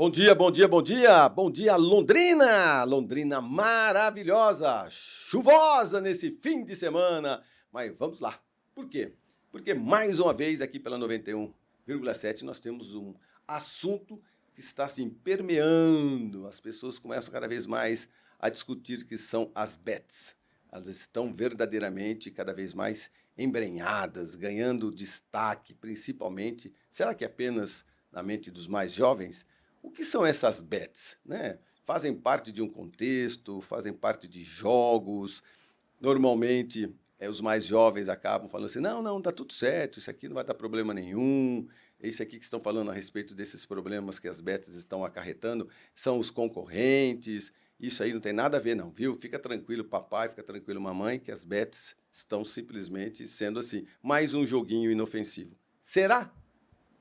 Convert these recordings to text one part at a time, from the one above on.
Bom dia, bom dia, bom dia! Bom dia, Londrina! Londrina maravilhosa, chuvosa nesse fim de semana. Mas vamos lá. Por quê? Porque mais uma vez aqui pela 91,7 nós temos um assunto que está assim permeando. As pessoas começam cada vez mais a discutir que são as bets. Elas estão verdadeiramente cada vez mais embrenhadas, ganhando destaque, principalmente. Será que apenas na mente dos mais jovens? O que são essas bets, né? Fazem parte de um contexto, fazem parte de jogos. Normalmente, os mais jovens acabam falando assim: não, tá tudo certo, isso aqui não vai dar problema nenhum. Esse aqui que estão falando a respeito desses problemas que as bets estão acarretando são os concorrentes. Isso aí não tem nada a ver, não, viu? Fica tranquilo, papai, fica tranquilo, mamãe, que as bets estão simplesmente sendo assim, mais um joguinho inofensivo. Será?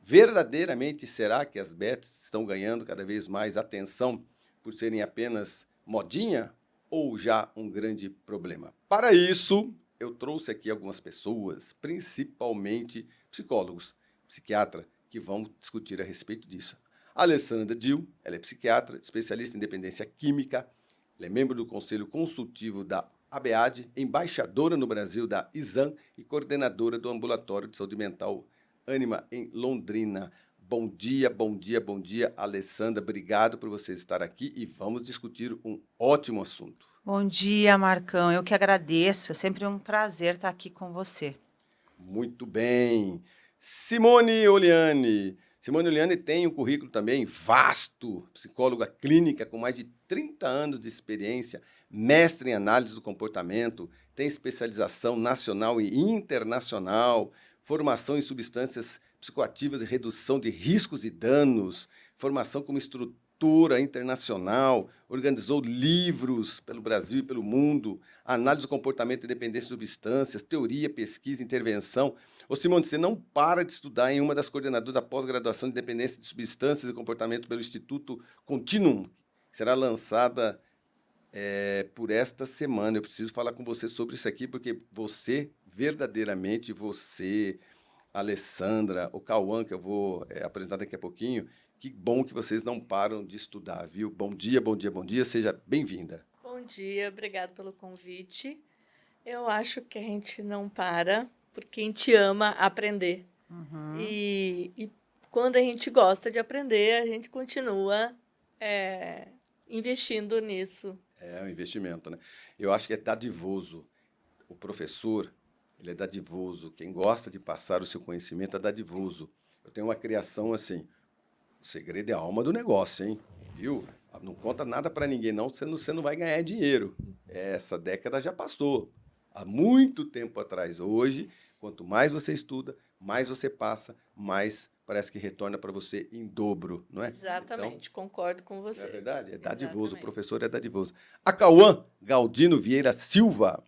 Verdadeiramente, será que as bets estão ganhando cada vez mais atenção por serem apenas modinha ou já um grande problema? Para isso, eu trouxe aqui algumas pessoas, principalmente psicólogos, psiquiatras, que vão discutir a respeito disso. A Alessandra Dil, ela é psiquiatra, especialista em dependência química, ela é membro do Conselho Consultivo da ABAD, embaixadora no Brasil da ISAM e coordenadora do Ambulatório de Saúde Mental Ânima, em Londrina. Bom dia, bom dia, bom dia, Alessandra. Obrigado por você estar aqui e vamos discutir um ótimo assunto. Bom dia, Marcão. Eu que agradeço. É sempre um prazer estar aqui com você. Muito bem. Simone Oliani. Simone Oliani tem um currículo também vasto, psicóloga clínica com mais de 30 anos de experiência, mestre em análise do comportamento, tem especialização nacional e internacional, formação em substâncias psicoativas e redução de riscos e danos, formação como instrutora internacional, organizou livros pelo Brasil e pelo mundo, análise do comportamento e dependência de substâncias, teoria, pesquisa, intervenção. Ô Simone, você não para de estudar em uma das coordenadoras da pós-graduação de dependência de substâncias e comportamento pelo Instituto Continuum, que será lançada por esta semana. Eu preciso falar com você sobre isso aqui, porque você, verdadeiramente, você, Alessandra, o Cauã, que eu vou apresentar daqui a pouquinho, que bom que vocês não param de estudar, viu? Bom dia, bom dia, bom dia, seja bem-vinda. Bom dia, obrigado pelo convite. Eu acho que a gente não para porque a gente ama aprender. E quando a gente gosta de aprender, a gente continua investindo nisso. É um investimento, né? Eu acho que é dadivoso. O professor, ele é dadivoso. Quem gosta de passar o seu conhecimento é dadivoso. Eu tenho uma criação assim, o segredo é a alma do negócio, hein? Viu? Não conta nada para ninguém, não, você não vai ganhar dinheiro. Essa década já passou. Há muito tempo atrás. Hoje, quanto mais você estuda, mais você passa, mais parece que retorna para você em dobro, não é? Exatamente, concordo com você. Não é verdade? É dadivoso, Exatamente. o professor é dadivoso. A Cauã Galdino Vieira Silva,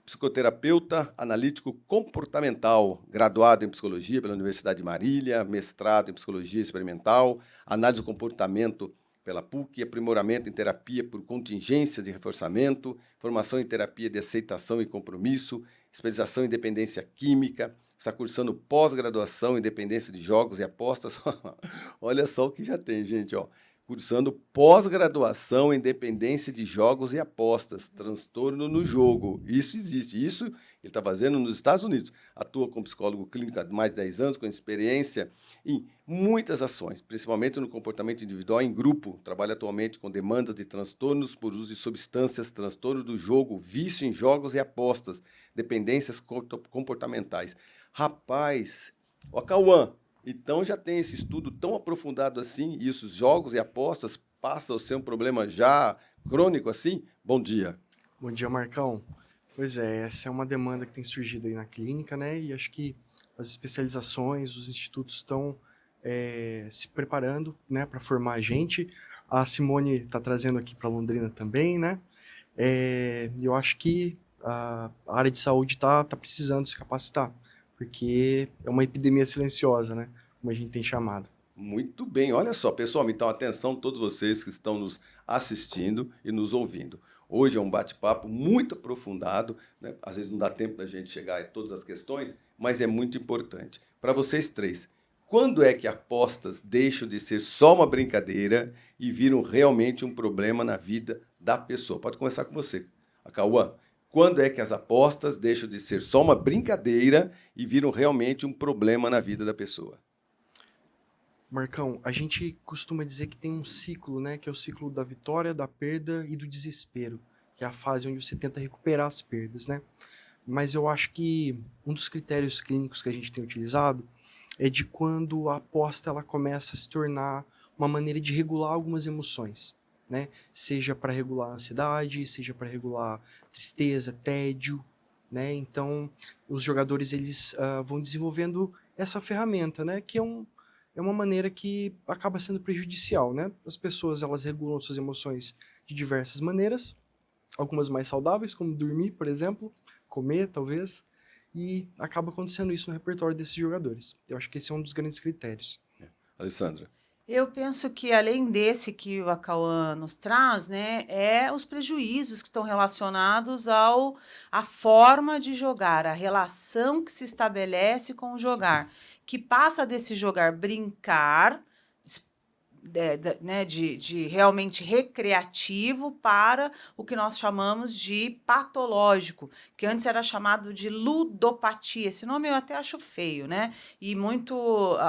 psicoterapeuta analítico comportamental, graduado em psicologia pela Universidade de Marília, mestrado em psicologia experimental, análise do comportamento pela PUC, aprimoramento em terapia por contingências e reforçamento, formação em terapia de aceitação e compromisso, especialização em dependência química, está cursando pós-graduação em dependência de jogos e apostas. Olha só o que já tem, gente, ó. Cursando pós-graduação em dependência de jogos e apostas, transtorno no jogo. Isso existe. Isso ele está fazendo nos Estados Unidos. Atua como psicólogo clínico há mais de 10 anos, com experiência em muitas ações, principalmente no comportamento individual e em grupo. Trabalha atualmente com demandas de transtornos por uso de substâncias, transtorno do jogo, vício em jogos e apostas, dependências comportamentais. Rapaz, ó, Cauã, então já tem esse estudo tão aprofundado assim, e os jogos e apostas passam a ser um problema já crônico assim? Bom dia. Bom dia, Marcão. Pois é, essa é uma demanda que tem surgido aí na clínica, né? E acho que as especializações, os institutos estão se preparando, né, para formar a gente. A Simone está trazendo aqui para Londrina também, né? Eu acho que a área de saúde está precisando se capacitar, porque é uma epidemia silenciosa, né? Como a gente tem chamado. Muito bem, olha só, pessoal, então atenção todos vocês que estão nos assistindo e nos ouvindo. Hoje é um bate-papo muito aprofundado, né? Às vezes não dá tempo da gente chegar a todas as questões, mas é muito importante. Para vocês três, quando é que apostas deixam de ser só uma brincadeira e viram realmente um problema na vida da pessoa? Pode começar com você, Cauã. Quando é que as apostas deixam de ser só uma brincadeira e viram realmente um problema na vida da pessoa? Marcão, a gente costuma dizer que tem um ciclo, né? Que é o ciclo da vitória, da perda e do desespero, que é a fase onde você tenta recuperar as perdas, né? Mas eu acho que um dos critérios clínicos que a gente tem utilizado é de quando a aposta ela começa a se tornar uma maneira de regular algumas emoções, né? Seja para regular a ansiedade, seja para regular tristeza, tédio, né? Então, os jogadores eles vão desenvolvendo essa ferramenta, né? Que é uma maneira que acaba sendo prejudicial, né? As pessoas elas regulam suas emoções de diversas maneiras, algumas mais saudáveis, como dormir, por exemplo, comer, talvez, e acaba acontecendo isso no repertório desses jogadores. Eu acho que esse é um dos grandes critérios. Alessandra. Eu penso que, além desse que o Acauã nos traz, né, é os prejuízos que estão relacionados à forma de jogar, a relação que se estabelece com o jogar, que passa desse jogar brincar, né, de realmente recreativo para o que nós chamamos de patológico, que antes era chamado de ludopatia. Esse nome eu até acho feio, né? E muito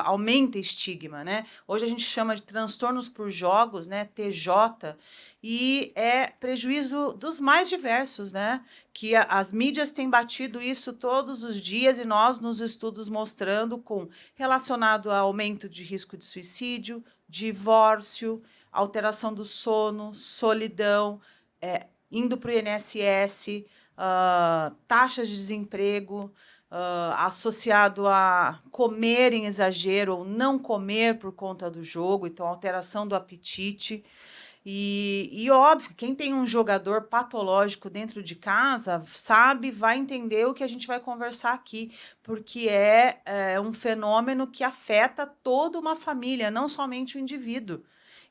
aumenta estigma, né? Hoje a gente chama de transtornos por jogos, né? TJ, e é prejuízo dos mais diversos, né? Que as mídias têm batido isso todos os dias e nós nos estudos mostrando com relacionado a aumento de risco de suicídio, divórcio, alteração do sono, solidão, indo para o INSS, taxas de desemprego, associado a comer em exagero ou não comer por conta do jogo, então alteração do apetite. E óbvio, quem tem um jogador patológico dentro de casa sabe, vai entender o que a gente vai conversar aqui, porque é um fenômeno que afeta toda uma família, não somente o indivíduo.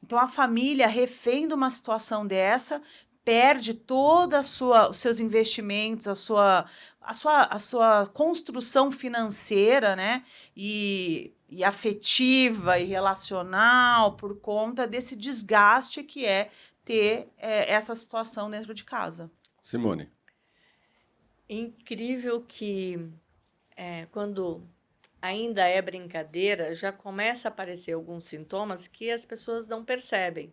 Então, a família, refém de uma situação dessa, perde toda os seus investimentos, a sua construção financeira, né? E afetiva e relacional por conta desse desgaste que é ter essa situação dentro de casa. Simone. Incrível que quando ainda é brincadeira, já começa a aparecer alguns sintomas que as pessoas não percebem,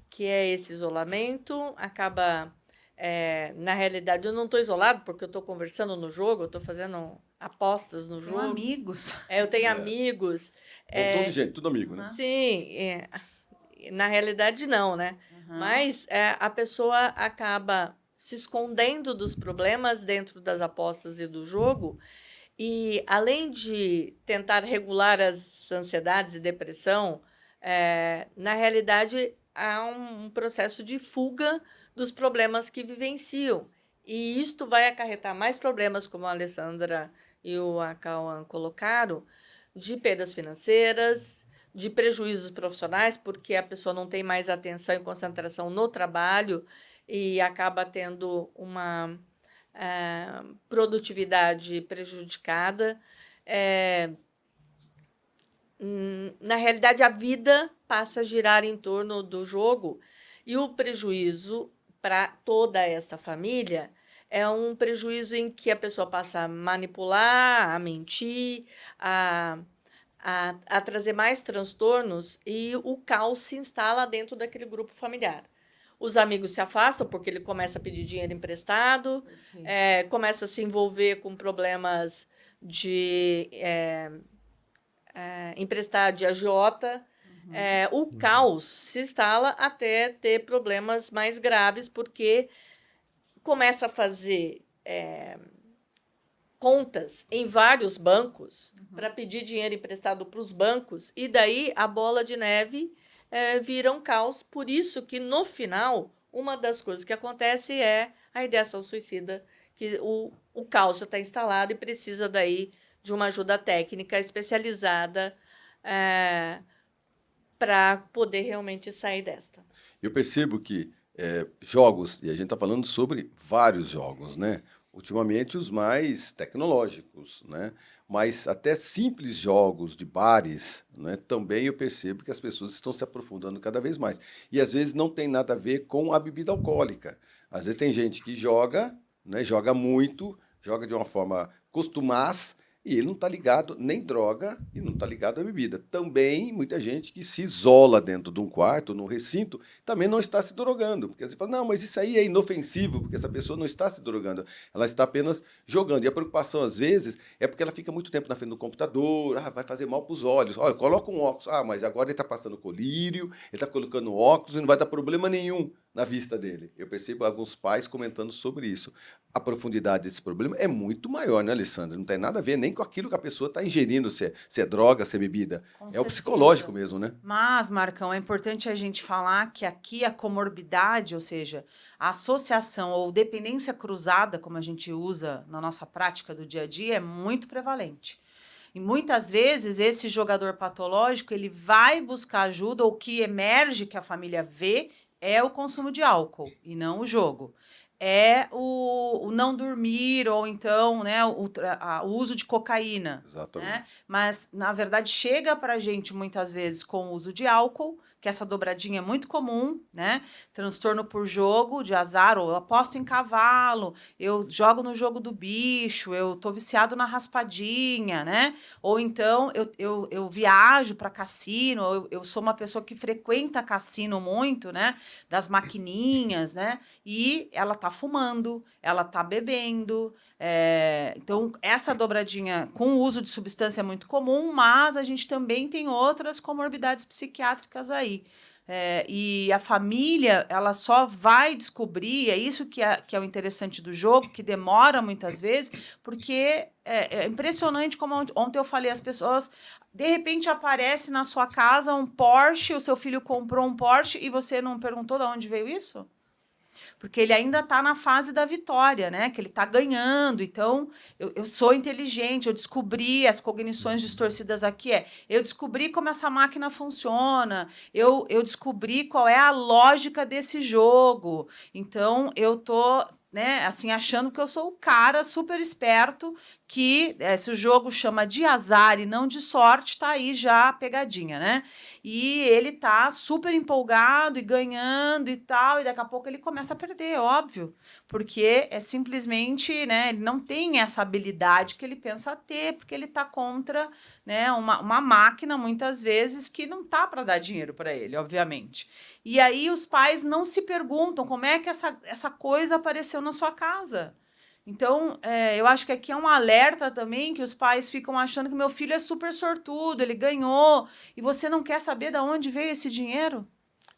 que é esse isolamento, acaba... na realidade, eu não estou isolado porque eu estou conversando no jogo, eu estou fazendo apostas no jogo. Com amigos. Eu tenho amigos. Montão de gente, tudo amigo, né? Sim, na realidade não, né? Mas a pessoa acaba se escondendo dos problemas dentro das apostas e do jogo, e além de tentar regular as ansiedades e depressão, na realidade há um processo de fuga dos problemas que vivenciam. E isto vai acarretar mais problemas, como a Alessandra e o Acauã colocaram, de perdas financeiras, de prejuízos profissionais, porque a pessoa não tem mais atenção e concentração no trabalho e acaba tendo uma produtividade prejudicada. Na realidade, a vida passa a girar em torno do jogo e o prejuízo para toda esta família é um prejuízo em que a pessoa passa a manipular, a mentir, a trazer mais transtornos e o caos se instala dentro daquele grupo familiar. Os amigos se afastam porque ele começa a pedir dinheiro emprestado, começa a se envolver com problemas de emprestar de agiota. O caos se instala até ter problemas mais graves, porque começa a fazer contas em vários bancos para pedir dinheiro emprestado para os bancos, e daí a bola de neve vira um caos. Por isso que, no final, uma das coisas que acontece é a ideação suicida, que o caos já está instalado e precisa daí de uma ajuda técnica especializada para poder realmente sair desta. Eu percebo que jogos, e a gente está falando sobre vários jogos, né? ultimamente os mais tecnológicos, né? Mas até simples jogos de bares, né? Também eu percebo que as pessoas estão se aprofundando cada vez mais. E às vezes não tem nada a ver com a bebida alcoólica. Às vezes tem gente que joga, né? Joga muito, joga de uma forma costumaz, e ele não está ligado nem droga e não está ligado à bebida. Também muita gente que se isola dentro de um quarto, num recinto, também não está se drogando. Porque você fala, não, mas isso aí é inofensivo, porque essa pessoa não está se drogando, ela está apenas jogando. E a preocupação, às vezes, é porque ela fica muito tempo na frente do computador, vai fazer mal para os olhos. Olha, coloca um óculos, mas agora ele está passando colírio, ele está colocando óculos e não vai dar problema nenhum na vista dele. Eu percebo alguns pais comentando sobre isso. A profundidade desse problema é muito maior, né, Alessandra? Não tem nada a ver nem com aquilo que a pessoa está ingerindo, se é droga, se é bebida. Com É o certeza. psicológico mesmo, né? Mas, Marcão, é importante a gente falar que aqui a comorbidade, ou seja, a associação ou dependência cruzada, como a gente usa na nossa prática do dia a dia, é muito prevalente. E muitas vezes esse jogador patológico ele vai buscar ajuda, ou o que emerge que a família vê é o consumo de álcool e não o jogo. É o não dormir, ou então, né, o uso de cocaína. Exatamente. Né? Mas, na verdade, chega para a gente muitas vezes com o uso de álcool, que essa dobradinha é muito comum, né? Transtorno por jogo, de azar, ou eu aposto em cavalo, eu jogo no jogo do bicho, eu tô viciado na raspadinha, né? Ou então eu viajo para cassino, eu sou uma pessoa que frequenta cassino muito, né? Das maquininhas, né? E ela tá fumando, ela tá bebendo. Então, essa dobradinha com o uso de substância é muito comum, mas a gente também tem outras comorbidades psiquiátricas aí. E a família, ela só vai descobrir, é isso que é o interessante do jogo, que demora muitas vezes, porque é impressionante como ontem eu falei, as pessoas, de repente aparece na sua casa um Porsche, o seu filho comprou um Porsche e você não perguntou de onde veio isso? Porque ele ainda está na fase da vitória, né? Que ele está ganhando. Então, eu sou inteligente, eu descobri as cognições distorcidas aqui. Eu descobri como essa máquina funciona, eu descobri qual é a lógica desse jogo. Então, eu tô, né, assim, achando que eu sou o cara super esperto que, se o jogo chama de azar e não de sorte, tá aí já a pegadinha, né? E ele tá super empolgado e ganhando e tal, e daqui a pouco ele começa a perder, óbvio, porque é simplesmente, né, ele não tem essa habilidade que ele pensa ter, porque ele tá contra, né, uma máquina, muitas vezes, que não tá para dar dinheiro para ele, obviamente. E aí os pais não se perguntam como é que essa coisa apareceu na sua casa. Então, eu acho que aqui é um alerta também que os pais ficam achando que meu filho é super sortudo, ele ganhou, e você não quer saber de onde veio esse dinheiro?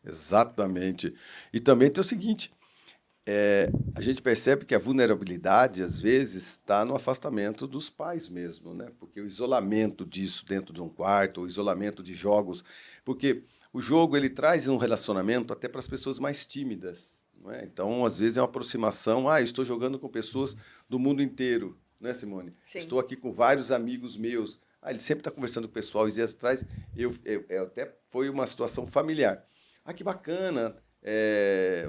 Exatamente. E também tem o seguinte, a gente percebe que a vulnerabilidade, às vezes, está no afastamento dos pais mesmo, né? Porque o isolamento disso dentro de um quarto, o isolamento de jogos, porque o jogo ele traz um relacionamento até para as pessoas mais tímidas, não é? Então, às vezes é uma aproximação, estou jogando com pessoas do mundo inteiro, né, Simone? Sim. Estou aqui com vários amigos meus. Ele sempre está conversando com o pessoal. Os dias atrás, até foi uma situação familiar. Que bacana,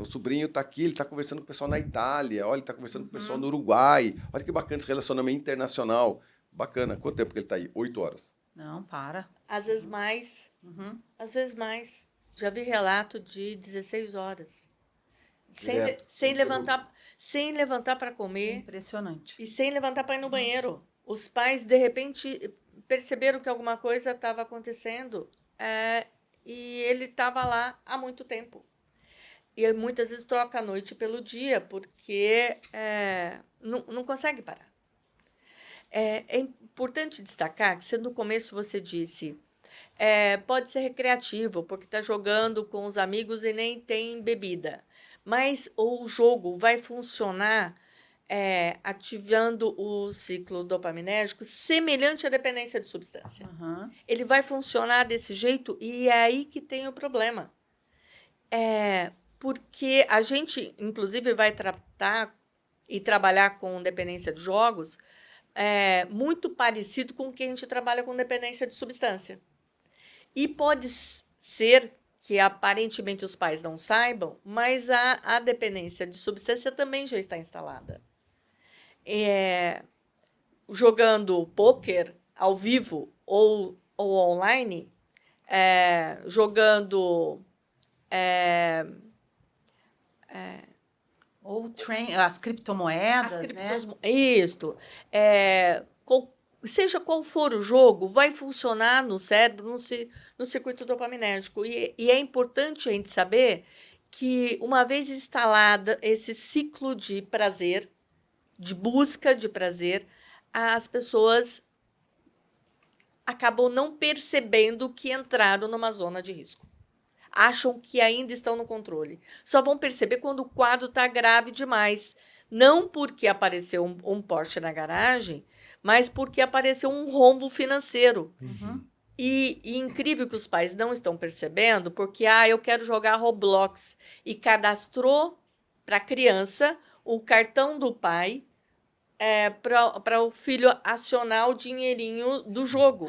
o sobrinho está aqui, ele está conversando com o pessoal na Itália, olha, ele está conversando com o pessoal no Uruguai, olha que bacana esse relacionamento internacional. Bacana. Quanto tempo que ele está aí? 8 horas. Não, para. Às vezes mais. Às vezes mais. Já vi relato de 16 horas. Direto. Sem levantar para comer Impressionante. e sem levantar para ir no banheiro. Os pais, de repente, perceberam que alguma coisa estava acontecendo e ele estava lá há muito tempo. E muitas vezes troca a noite pelo dia, porque não consegue parar. É importante destacar que, no começo você disse, pode ser recreativo, porque está jogando com os amigos e nem tem bebida. Mas o jogo vai funcionar ativando o ciclo dopaminérgico semelhante à dependência de substância. Ele vai funcionar desse jeito e é aí que tem o problema. Porque a gente, inclusive, vai tratar e trabalhar com dependência de jogos muito parecido com o que a gente trabalha com dependência de substância. E pode ser que aparentemente os pais não saibam, mas a dependência de substância também já está instalada. jogando pôquer ao vivo ou online, jogando Ou as criptomoedas, as né? Isso. Seja qual for o jogo, vai funcionar no cérebro, no circuito dopaminérgico. E é importante a gente saber que, uma vez instalada esse ciclo de prazer, de busca de prazer, as pessoas acabam não percebendo que entraram numa zona de risco. Acham que ainda estão no controle. Só vão perceber quando o quadro está grave demais. Não porque apareceu um Porsche na garagem, mas porque apareceu um rombo financeiro. Uhum. E incrível que os pais não estão percebendo, porque eu quero jogar Roblox e cadastrou para a criança o cartão do pai para o filho acionar o dinheirinho do jogo.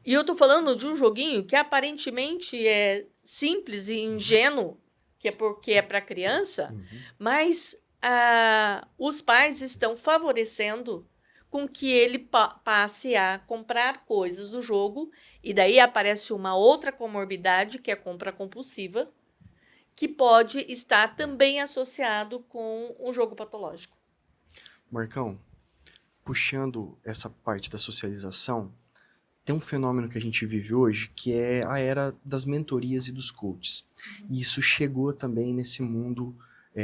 E eu tô falando de um joguinho que aparentemente é simples e ingênuo, que é porque é para criança, mas os pais estão favorecendo com que ele passe a comprar coisas do jogo, e daí aparece uma outra comorbidade, que é a compra compulsiva, que pode estar também associado com um jogo patológico. Marcão, puxando essa parte da socialização, tem um fenômeno que a gente vive hoje, que é a era das mentorias e dos coaches. E isso chegou também nesse mundo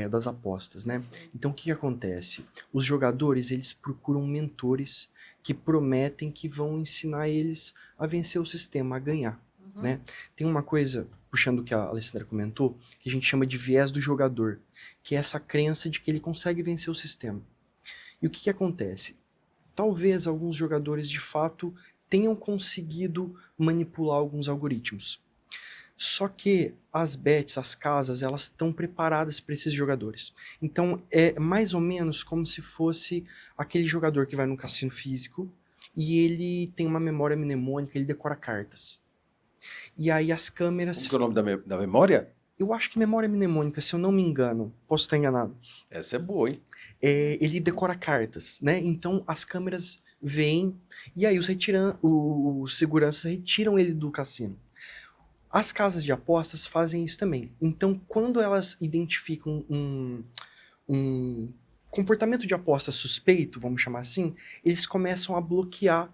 das apostas, né? Então, o que acontece? Os jogadores, eles procuram mentores que prometem que vão ensinar eles a vencer o sistema, a ganhar, né? Tem uma coisa, puxando o que a Alessandra comentou, que a gente chama de viés do jogador, que é essa crença de que ele consegue vencer o sistema. E o que acontece? Talvez alguns jogadores, de fato, tenham conseguido manipular alguns algoritmos. Só que as bets, as casas, elas estão preparadas para esses jogadores. Então é mais ou menos como se fosse aquele jogador que vai no cassino físico e ele tem uma memória mnemônica, ele decora cartas. E aí as câmeras... Como que é o nome da memória? Eu acho que memória mnemônica, se eu não me engano. Posso estar enganado. Essa é boa, hein? Ele decora cartas, né? Então as câmeras veem e aí os seguranças retiram ele do cassino. As casas de apostas fazem isso também. Então, quando elas identificam um comportamento de aposta suspeito, vamos chamar assim, eles começam a bloquear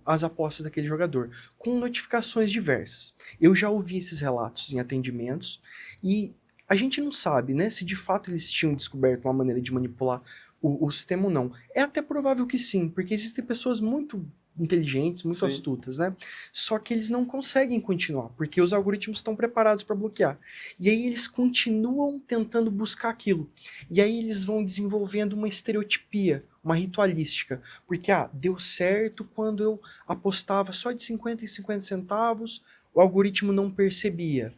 as apostas daquele jogador, com notificações diversas. Eu já ouvi esses relatos em atendimentos e a gente não sabe, né, se de fato eles tinham descoberto uma maneira de manipular o sistema ou não. É até provável que sim, porque existem pessoas muito inteligentes, muito astutas, né? Só que eles não conseguem continuar, porque os algoritmos estão preparados para bloquear. E aí eles continuam tentando buscar aquilo. E aí eles vão desenvolvendo uma estereotipia, uma ritualística. Porque, deu certo quando eu apostava só de 50 em 50 centavos, o algoritmo não percebia.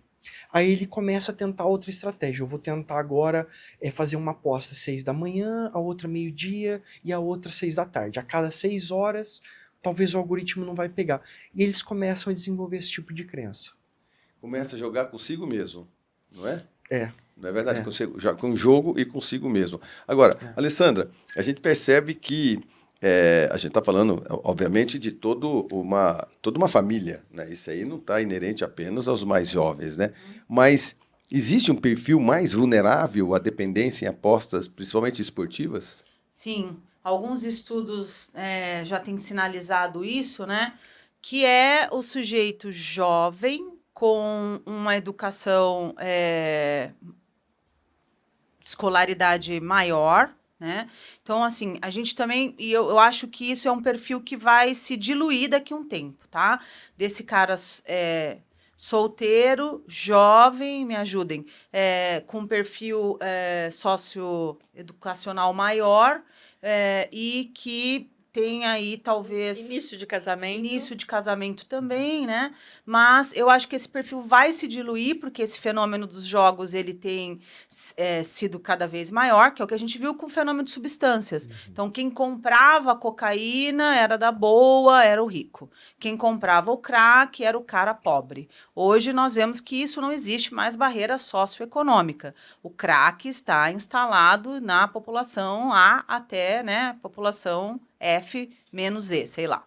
Aí ele começa a tentar outra estratégia. Eu vou tentar agora fazer uma aposta 6 da manhã, a outra meio-dia e a outra 6 da tarde. A cada 6 horas, talvez o algoritmo não vai pegar. E eles começam a desenvolver esse tipo de crença. Começa a jogar consigo mesmo, não é? É. Não é verdade? Com o jogo e consigo mesmo. Agora, Alessandra, a gente percebe que a gente está falando, obviamente, de toda uma família, né? Isso aí não está inerente apenas aos mais jovens, né? Mas existe um perfil mais vulnerável à dependência em apostas, principalmente esportivas? Sim, alguns estudos já têm sinalizado isso, né? Que é o sujeito jovem com uma educação, escolaridade maior, né? Então, assim, a gente também, e eu acho que isso é um perfil que vai se diluir daqui a um tempo, tá? Desse cara solteiro, jovem, me ajudem, com perfil socioeducacional maior, e que tem aí talvez Início de casamento. início de casamento também, né? Mas eu acho que esse perfil vai se diluir, porque esse fenômeno dos jogos ele tem sido cada vez maior, que é o que a gente viu com o fenômeno de substâncias. Então, quem comprava cocaína era da boa, era o rico. Quem comprava o crack era o cara pobre. Hoje nós vemos que isso não existe mais barreira socioeconômica. O crack está instalado na população A até, né, população F menos E, sei lá.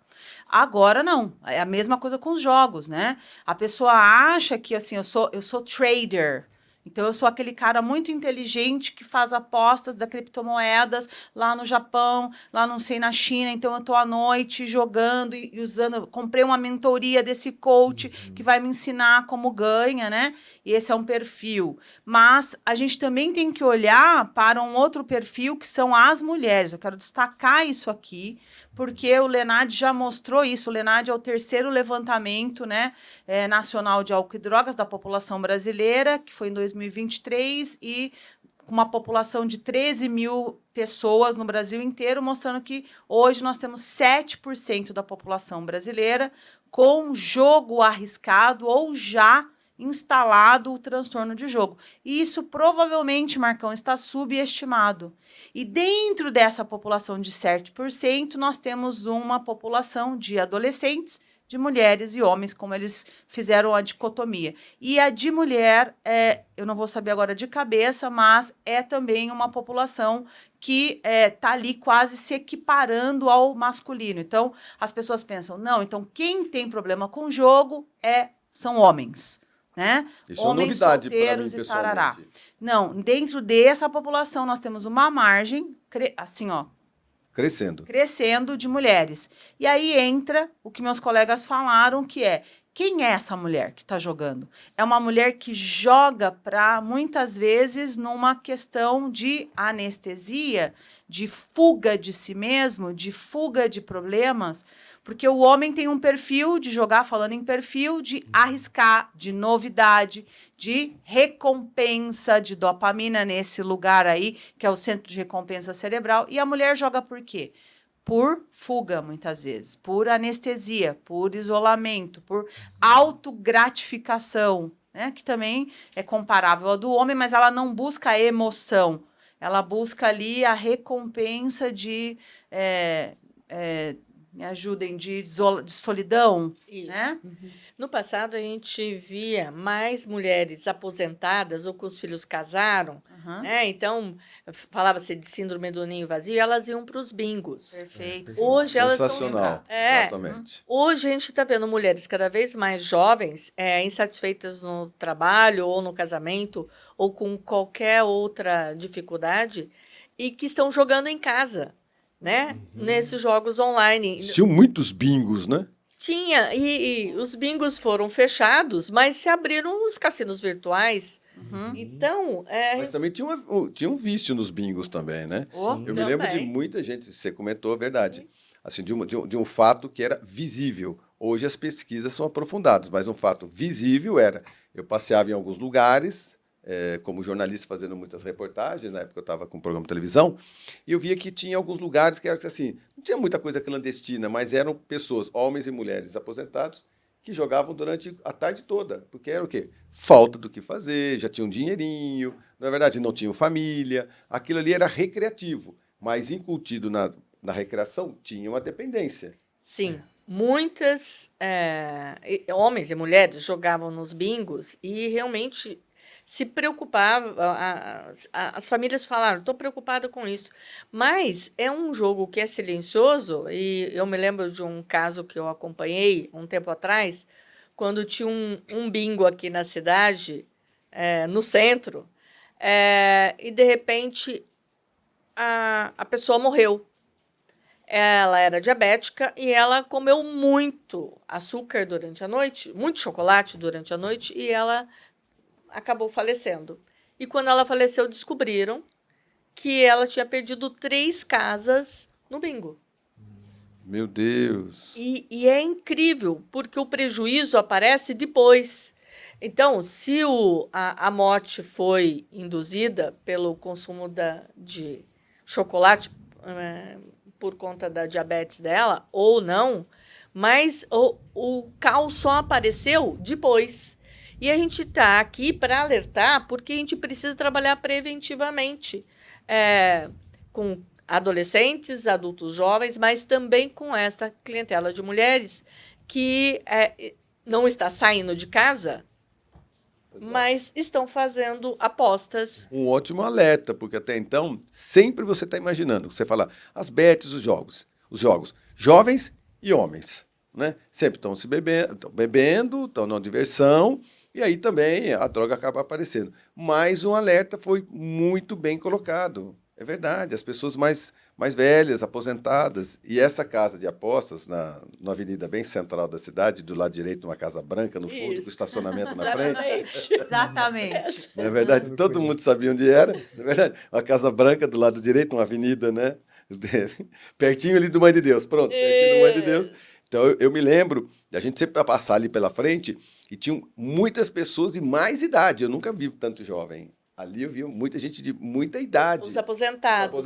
Agora não, é a mesma coisa com os jogos, né? A pessoa acha que assim, eu sou trader. Então, eu sou aquele cara muito inteligente que faz apostas da criptomoedas lá no Japão, lá não sei, na China. Então, eu estou à noite jogando e usando. Comprei uma mentoria desse coach que vai me ensinar como ganha, né? E esse é um perfil. Mas a gente também tem que olhar para um outro perfil que são as mulheres. Eu quero destacar isso aqui, porque o Lenad já mostrou isso. O Lenad é o terceiro levantamento, né, nacional de álcool e drogas da população brasileira, que foi em 2023, e uma população de 13 mil pessoas no Brasil inteiro, mostrando que hoje nós temos 7% da população brasileira com jogo arriscado ou já instalado o transtorno de jogo. E isso provavelmente, Marcão, está subestimado. E dentro dessa população de 7%, nós temos uma população de adolescentes, de mulheres e homens, como eles fizeram a dicotomia. E a de mulher, eu não vou saber agora de cabeça, mas é também uma população que está ali quase se equiparando ao masculino. Então, as pessoas pensam, não, então quem tem problema com o jogo são homens. Né? Isso é uma Homens novidade para mim, solteiros e tarará. pessoalmente. Não, dentro dessa população nós temos uma margem, assim, ó, crescendo de mulheres. E aí entra o que meus colegas falaram, que é, quem é essa mulher que está jogando? É uma mulher que joga para, muitas vezes, numa questão de anestesia, de fuga de si mesmo, de fuga de problemas, porque o homem tem um perfil de jogar, falando em perfil, de arriscar, de novidade, de recompensa, de dopamina nesse lugar aí, que é o centro de recompensa cerebral. E a mulher joga por quê? Por fuga, muitas vezes, por anestesia, por isolamento, por autogratificação, né? Que também é comparável ao do homem, mas ela não busca a emoção. Ela busca ali a recompensa de... me ajudem, de solidão, Isso. né? No passado, a gente via mais mulheres aposentadas ou que os filhos casaram, né? Então, falava-se de síndrome do ninho vazio, e elas iam para os bingos. Perfeito. Hoje elas estão Sensacional, É. exatamente. Hoje a gente está vendo mulheres cada vez mais jovens, insatisfeitas no trabalho ou no casamento ou com qualquer outra dificuldade e que estão jogando em casa, né? Nesses jogos online. Tinham muitos bingos, né? Tinha, e os bingos foram fechados, mas se abriram os cassinos virtuais. Então, Mas também tinha um vício nos bingos também, né? Oh, Eu me lembro de também. muita gente, você comentou a verdade, assim, de um fato que era visível. Hoje as pesquisas são aprofundadas, mas um fato visível era, eu passeava em alguns lugares, como jornalista fazendo muitas reportagens, na época eu estava com um programa de televisão, e eu via que tinha alguns lugares que era assim, não tinha muita coisa clandestina, mas eram pessoas, homens e mulheres aposentados, que jogavam durante a tarde toda, porque era o quê? Falta do que fazer, já tinham um dinheirinho, na verdade não tinham família, aquilo ali era recreativo, mas incutido na recreação tinha uma dependência. sim, muitas homens e mulheres jogavam nos bingos e realmente se preocupavam. As famílias falaram, estou preocupada com isso. Mas é um jogo que é silencioso, e eu me lembro de um caso que eu acompanhei um tempo atrás, quando tinha um bingo aqui na cidade, no centro, e de repente a pessoa morreu. Ela era diabética e ela comeu muito açúcar durante a noite, muito chocolate durante a noite, e ela acabou falecendo. E quando ela faleceu, descobriram que ela tinha perdido 3 casas no bingo. Meu Deus! E é incrível, porque o prejuízo aparece depois. Então, se a morte foi induzida pelo consumo de chocolate, por conta da diabetes dela, ou não, mas o caos só apareceu depois. E a gente está aqui para alertar, porque a gente precisa trabalhar preventivamente com adolescentes, adultos jovens, mas também com essa clientela de mulheres que não está saindo de casa, mas estão fazendo apostas. Um ótimo alerta, porque até então, sempre você está imaginando, você fala, as betes, os jogos, jovens e homens, né? Sempre estão bebendo, estão na diversão, e aí também a droga acaba aparecendo. Mas um alerta foi muito bem colocado. É verdade, as pessoas mais velhas, aposentadas, e essa casa de apostas, na avenida bem central da cidade, do lado direito, uma casa branca no fundo, com estacionamento na frente. Exatamente. Não é verdade? Todo mundo sabia onde era, não é verdade? Uma casa branca do lado direito, uma avenida, né? Pertinho ali do Mãe de Deus, pronto, pertinho do Mãe de Deus. Então eu me lembro, a gente sempre ia passar ali pela frente e tinham muitas pessoas de mais idade, eu nunca vi tanto jovem. Ali eu vi muita gente de muita idade. Os aposentados.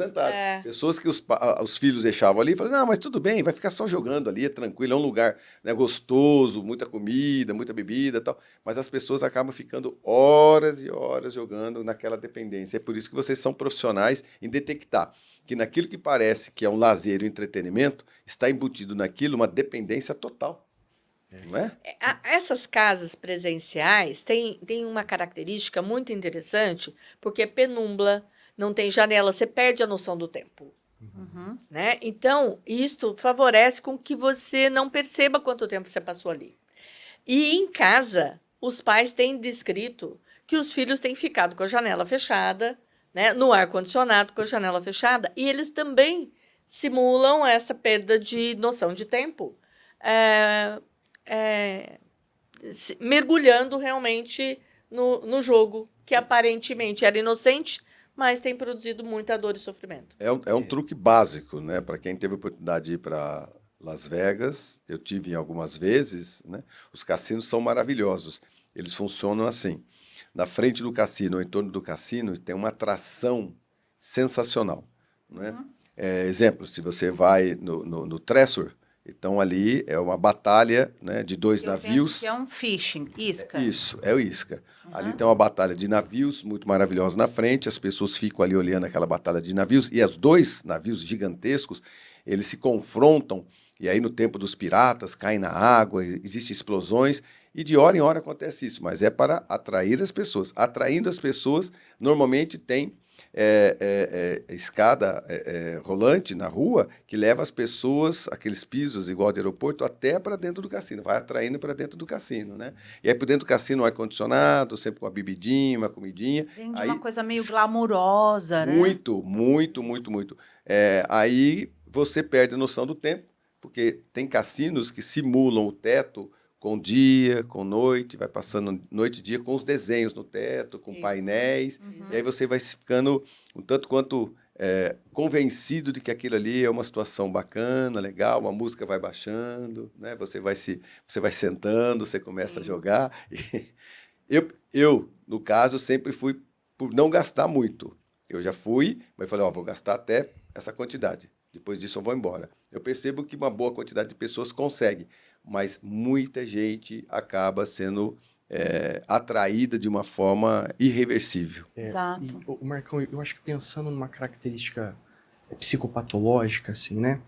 Pessoas que os filhos deixavam ali e falavam, não, mas tudo bem, vai ficar só jogando ali, é tranquilo, é um lugar, né, gostoso, muita comida, muita bebida e tal. Mas as pessoas acabam ficando horas e horas jogando naquela dependência. É por isso que vocês são profissionais em detectar que naquilo que parece que é um lazer e um entretenimento, está embutido naquilo uma dependência total. Não é? Essas casas presenciais têm uma característica muito interessante, porque é penumbra, não tem janela, você perde a noção do tempo. Uhum. Né? Então, isto favorece com que você não perceba quanto tempo você passou ali. E em casa, os pais têm descrito que os filhos têm ficado com a janela fechada, né, no ar-condicionado com a janela fechada, e eles também simulam essa perda de noção de tempo. Mergulhando realmente no jogo, que aparentemente era inocente, mas tem produzido muita dor e sofrimento. É um truque básico, né? Para quem teve a oportunidade de ir para Las Vegas, eu tive algumas vezes, né? Os cassinos são maravilhosos. Eles funcionam assim. Na frente do cassino, ou em torno do cassino, tem uma atração sensacional, né? Exemplo, se você vai no Treasure, então ali é uma batalha, né, de dois navios. Penso que é um fishing, isca. Isso, é o isca. Ali tem uma batalha de navios muito maravilhosa na frente, as pessoas ficam ali olhando aquela batalha de navios, e os dois navios gigantescos, eles se confrontam, e aí no tempo dos piratas, caem na água, existem explosões, e de hora em hora acontece isso, mas é para atrair as pessoas. Atraindo as pessoas, normalmente tem escada rolante na rua que leva as pessoas, aqueles pisos igual de aeroporto, até para dentro do cassino, vai atraindo para dentro do cassino, né? E aí por dentro do cassino, um ar-condicionado, sempre com uma bebidinha, uma comidinha. Tem de aí, uma coisa meio glamurosa, né? muito, muito, muito, muito. Aí você perde a noção do tempo, porque tem cassinos que simulam o teto com dia, com noite, vai passando noite e dia com os desenhos no teto, com painéis, e aí você vai ficando um tanto quanto convencido de que aquilo ali é uma situação bacana, legal, uma música vai baixando, né? Você vai sentando, você começa a jogar. Eu, no caso, sempre fui por não gastar muito. Eu já fui, mas falei, vou gastar até essa quantidade. Depois disso eu vou embora. Eu percebo que uma boa quantidade de pessoas consegue, mas muita gente acaba sendo atraída de uma forma irreversível. Exato. E, Marcão, eu acho que pensando numa característica psicopatológica, assim, né?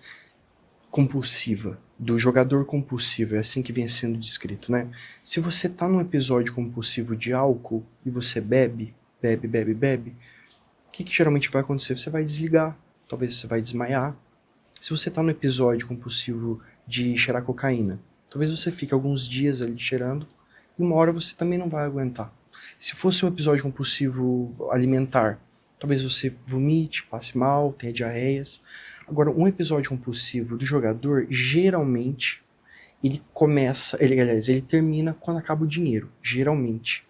Compulsiva, do jogador compulsivo, é assim que vem sendo descrito, né? Se você tá num episódio compulsivo de álcool e você bebe, o que geralmente vai acontecer? Você vai desligar, talvez você vai desmaiar. Se você tá num episódio compulsivo de cheirar cocaína, talvez você fique alguns dias ali cheirando e uma hora você também não vai aguentar. Se fosse um episódio compulsivo alimentar, talvez você vomite, passe mal, tenha diarreias. Agora, um episódio compulsivo do jogador, geralmente, ele termina quando acaba o dinheiro, geralmente.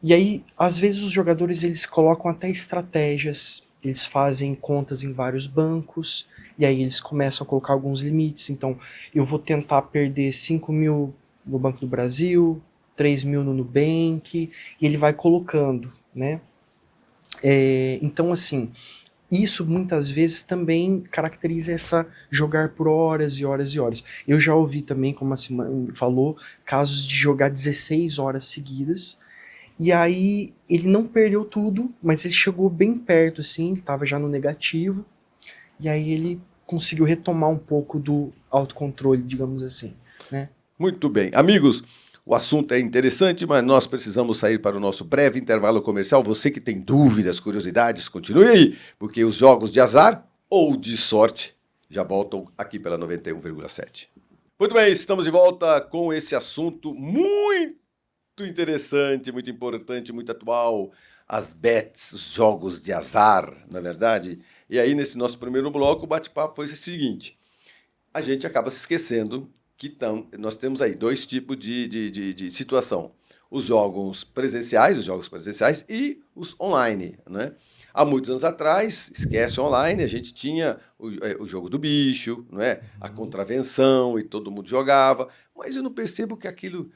E aí, às vezes os jogadores eles colocam até estratégias, eles fazem contas em vários bancos, e aí eles começam a colocar alguns limites. Então, eu vou tentar perder 5 mil no Banco do Brasil, 3 mil no Nubank, e ele vai colocando, né? Então, assim, isso muitas vezes também caracteriza essa jogar por horas e horas e horas. Eu já ouvi também, como a Simone falou, casos de jogar 16 horas seguidas, e aí ele não perdeu tudo, mas ele chegou bem perto, assim, ele estava já no negativo, e aí ele conseguiu retomar um pouco do autocontrole, digamos assim, né? Muito bem. Amigos, o assunto é interessante, mas nós precisamos sair para o nosso breve intervalo comercial. Você que tem dúvidas, curiosidades, continue aí, porque os jogos de azar ou de sorte já voltam aqui pela 91,7. Muito bem, estamos de volta com esse assunto muito interessante, muito importante, muito atual. As bets, os jogos de azar, não é verdade? E aí, nesse nosso primeiro bloco, o bate-papo foi o seguinte. A gente acaba se esquecendo que nós temos aí dois tipos de situação. Os jogos presenciais e os online, né? Há muitos anos atrás, esquece online, a gente tinha o jogo do bicho, não é? A contravenção e todo mundo jogava, mas eu não percebo que aquilo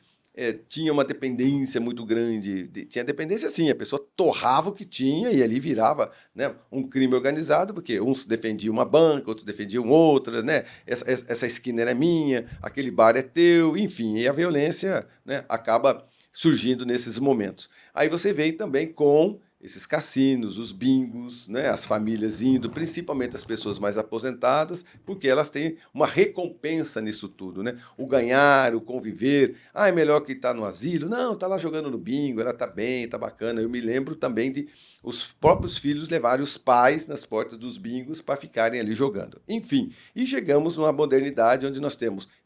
tinha uma dependência muito grande. Tinha dependência sim, a pessoa torrava o que tinha e ali virava, né, um crime organizado, porque uns defendiam uma banca, outros defendiam outra, né? Essa esquina era minha, aquele bar é teu, enfim, e a violência, né, acaba surgindo nesses momentos. Aí você vem também com esses cassinos, os bingos, né, as famílias indo, principalmente as pessoas mais aposentadas, porque elas têm uma recompensa nisso tudo, né? O ganhar, o conviver. Ah, é melhor que estar no asilo? Não, está lá jogando no bingo, ela está bem, está bacana. Eu me lembro também de os próprios filhos levarem os pais nas portas dos bingos para ficarem ali jogando. Enfim, e chegamos numa modernidade onde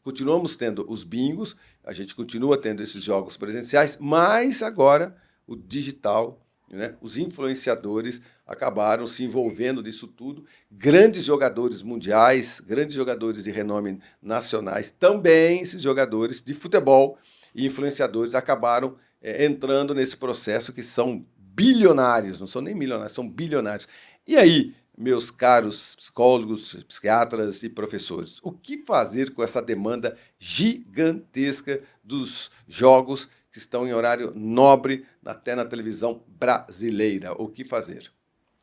continuamos tendo os bingos, a gente continua tendo esses jogos presenciais, mas agora o digital, né? Os influenciadores acabaram se envolvendo nisso tudo. Grandes jogadores mundiais, grandes jogadores de renome nacionais, também esses jogadores de futebol e influenciadores acabaram entrando nesse processo, que são bilionários, não são nem milionários, são bilionários. E aí, meus caros psicólogos, psiquiatras e professores, o que fazer com essa demanda gigantesca dos jogos que estão em horário nobre, até na televisão brasileira? O que fazer?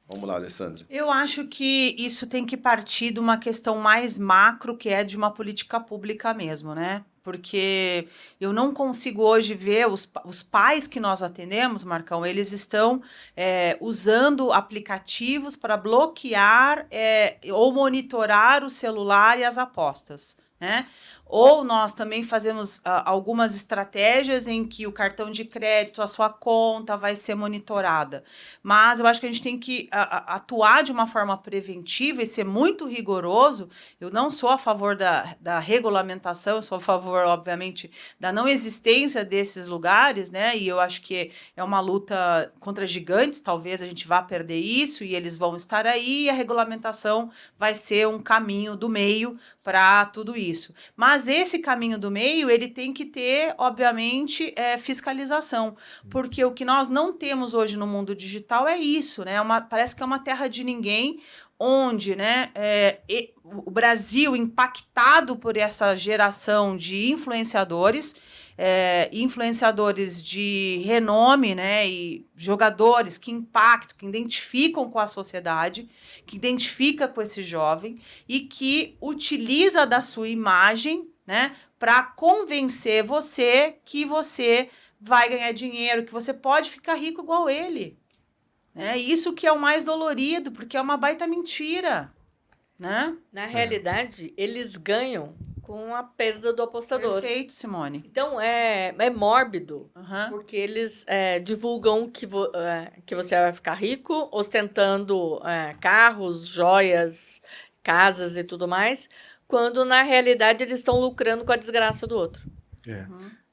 Vamos lá, Alessandra. Eu acho que isso tem que partir de uma questão mais macro, que é de uma política pública mesmo, né? Porque eu não consigo hoje ver os pais que nós atendemos, Marcão, eles estão usando aplicativos para bloquear ou monitorar o celular e as apostas, né? Ou nós também fazemos algumas estratégias em que o cartão de crédito, a sua conta vai ser monitorada. Mas eu acho que a gente tem que atuar de uma forma preventiva e ser muito rigoroso. Eu não sou a favor da regulamentação, eu sou a favor, obviamente, da não existência desses lugares, né? E eu acho que é uma luta contra gigantes, talvez a gente vá perder isso e eles vão estar aí, e a regulamentação vai ser um caminho do meio para tudo isso. Mas esse caminho do meio, ele tem que ter, obviamente, fiscalização, porque o que nós não temos hoje no mundo digital é isso, né? Parece que é uma terra de ninguém, onde, né, o Brasil, impactado por essa geração de influenciadores, influenciadores de renome, né, e jogadores que impactam, que identificam com a sociedade, que identifica com esse jovem e que utiliza da sua imagem, né, para convencer você que você vai ganhar dinheiro, que você pode ficar rico igual ele. Isso que é o mais dolorido, porque é uma baita mentira, né? Na realidade, eles ganham com a perda do apostador. Perfeito, Simone. Então, é mórbido, porque eles divulgam que você vai ficar rico, ostentando carros, joias, casas e tudo mais, quando, na realidade, eles estão lucrando com a desgraça do outro.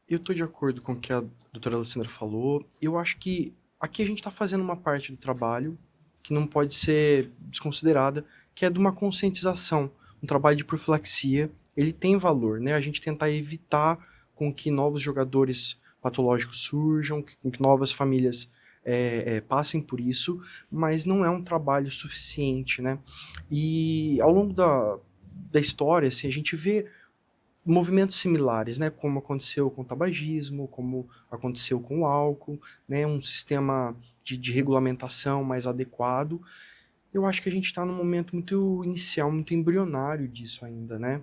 Eu estou de acordo com o que a doutora Alessandra falou. Eu acho que aqui a gente está fazendo uma parte do trabalho que não pode ser desconsiderada, que é de uma conscientização, um trabalho de profilaxia. Ele tem valor, né? A gente tentar evitar com que novos jogadores patológicos surjam, com que novas famílias passem por isso, mas não é um trabalho suficiente, né? E ao longo da história, assim, a gente vê movimentos similares, né? Como aconteceu com o tabagismo, como aconteceu com o álcool, né? Um sistema de regulamentação mais adequado. Eu acho que a gente está num momento muito inicial, muito embrionário disso ainda, né?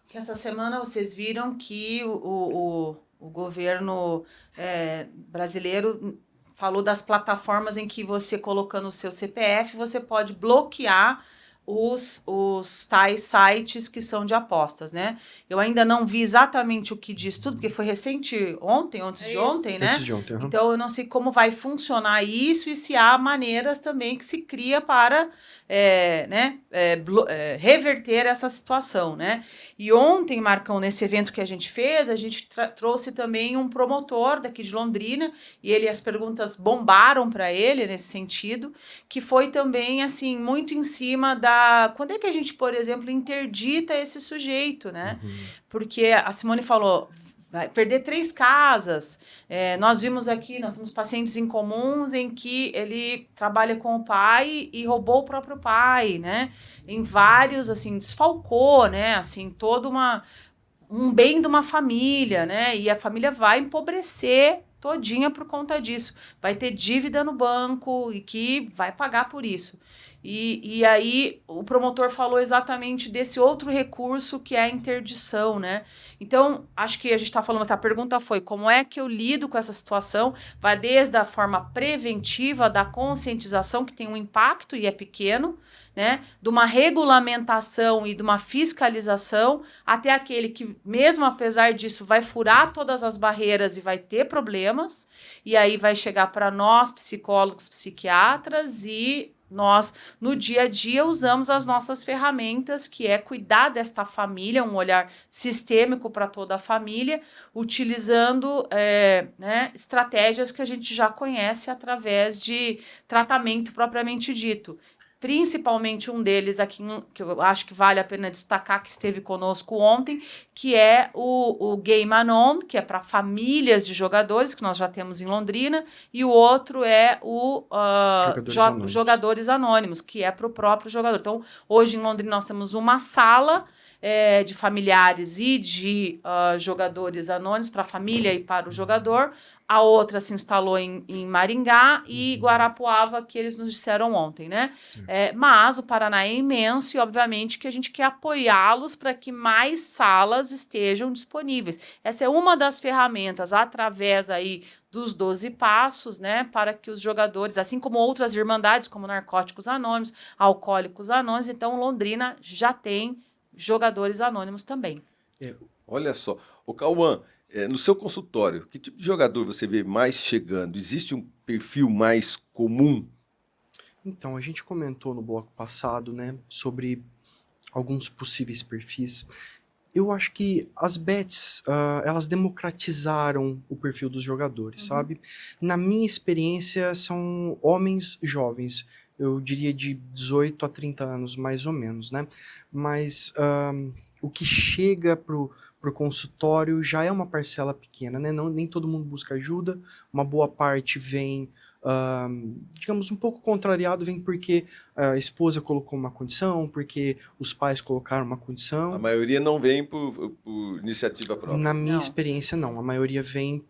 Que essa semana vocês viram que o governo brasileiro falou das plataformas em que você, colocando o seu CPF, você pode bloquear os tais sites que são de apostas, né? Eu ainda não vi exatamente o que diz tudo, porque foi recente ontem, antes de ontem, né? Antes de ontem, aham. Então, eu não sei como vai funcionar isso e se há maneiras também que se cria para reverter essa situação, né? E ontem, Marcão, nesse evento que a gente fez, a gente trouxe também um promotor daqui de Londrina, e as perguntas bombaram para ele nesse sentido, que foi também, assim, muito em cima da... Quando é que a gente, por exemplo, interdita esse sujeito, né? Porque a Simone falou... Vai perder 3 casas. Nós vimos aqui, nós temos pacientes em comuns em que ele trabalha com o pai e roubou o próprio pai, né? Em vários, assim, desfalcou, né? Assim, um bem de uma família, né? E a família vai empobrecer todinha por conta disso. Vai ter dívida no banco e que vai pagar por isso. E aí o promotor falou exatamente desse outro recurso que é a interdição, né? Então, acho que a gente está falando, a pergunta foi como é que eu lido com essa situação? Vai desde a forma preventiva, da conscientização, que tem um impacto e é pequeno, né? De uma regulamentação e de uma fiscalização, até aquele que, mesmo apesar disso, vai furar todas as barreiras e vai ter problemas, e aí vai chegar para nós, psicólogos, psiquiatras, e nós, no dia a dia, usamos as nossas ferramentas, que é cuidar desta família, um olhar sistêmico para toda a família, utilizando estratégias que a gente já conhece através de tratamento propriamente dito. Principalmente um deles aqui, que eu acho que vale a pena destacar, que esteve conosco ontem, que é o Game Anon, que é para famílias de jogadores, que nós já temos em Londrina, e o outro é o Jogadores Anônimos, que é para o próprio jogador. Então, hoje em Londrina nós temos uma sala de familiares e de jogadores anônimos, para a família e para o jogador. A outra se instalou em Maringá e Guarapuava, que eles nos disseram ontem, né? Mas o Paraná é imenso e, obviamente, que a gente quer apoiá-los para que mais salas estejam disponíveis. Essa é uma das ferramentas, através aí dos 12 passos, né? Para que os jogadores, assim como outras irmandades, como Narcóticos Anônimos, Alcoólicos Anônimos, então Londrina já tem jogadores anônimos também. Olha só, o Cauã, no seu consultório, que tipo de jogador você vê mais chegando? Existe um perfil mais comum? Então, a gente comentou no bloco passado, né, sobre alguns possíveis perfis. Eu acho que as bets, elas democratizaram o perfil dos jogadores, sabe? Na minha experiência, são homens jovens, eu diria de 18 a 30 anos, mais ou menos, né? Mas o que chega pro consultório já é uma parcela pequena, né? Nem todo mundo busca ajuda, uma boa parte vem, digamos, um pouco contrariado, vem porque a esposa colocou uma condição, porque os pais colocaram uma condição. A maioria não vem por iniciativa própria. Na minha experiência, não. A maioria vem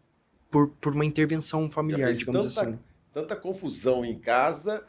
por uma intervenção familiar, digamos assim. Tanta confusão em casa,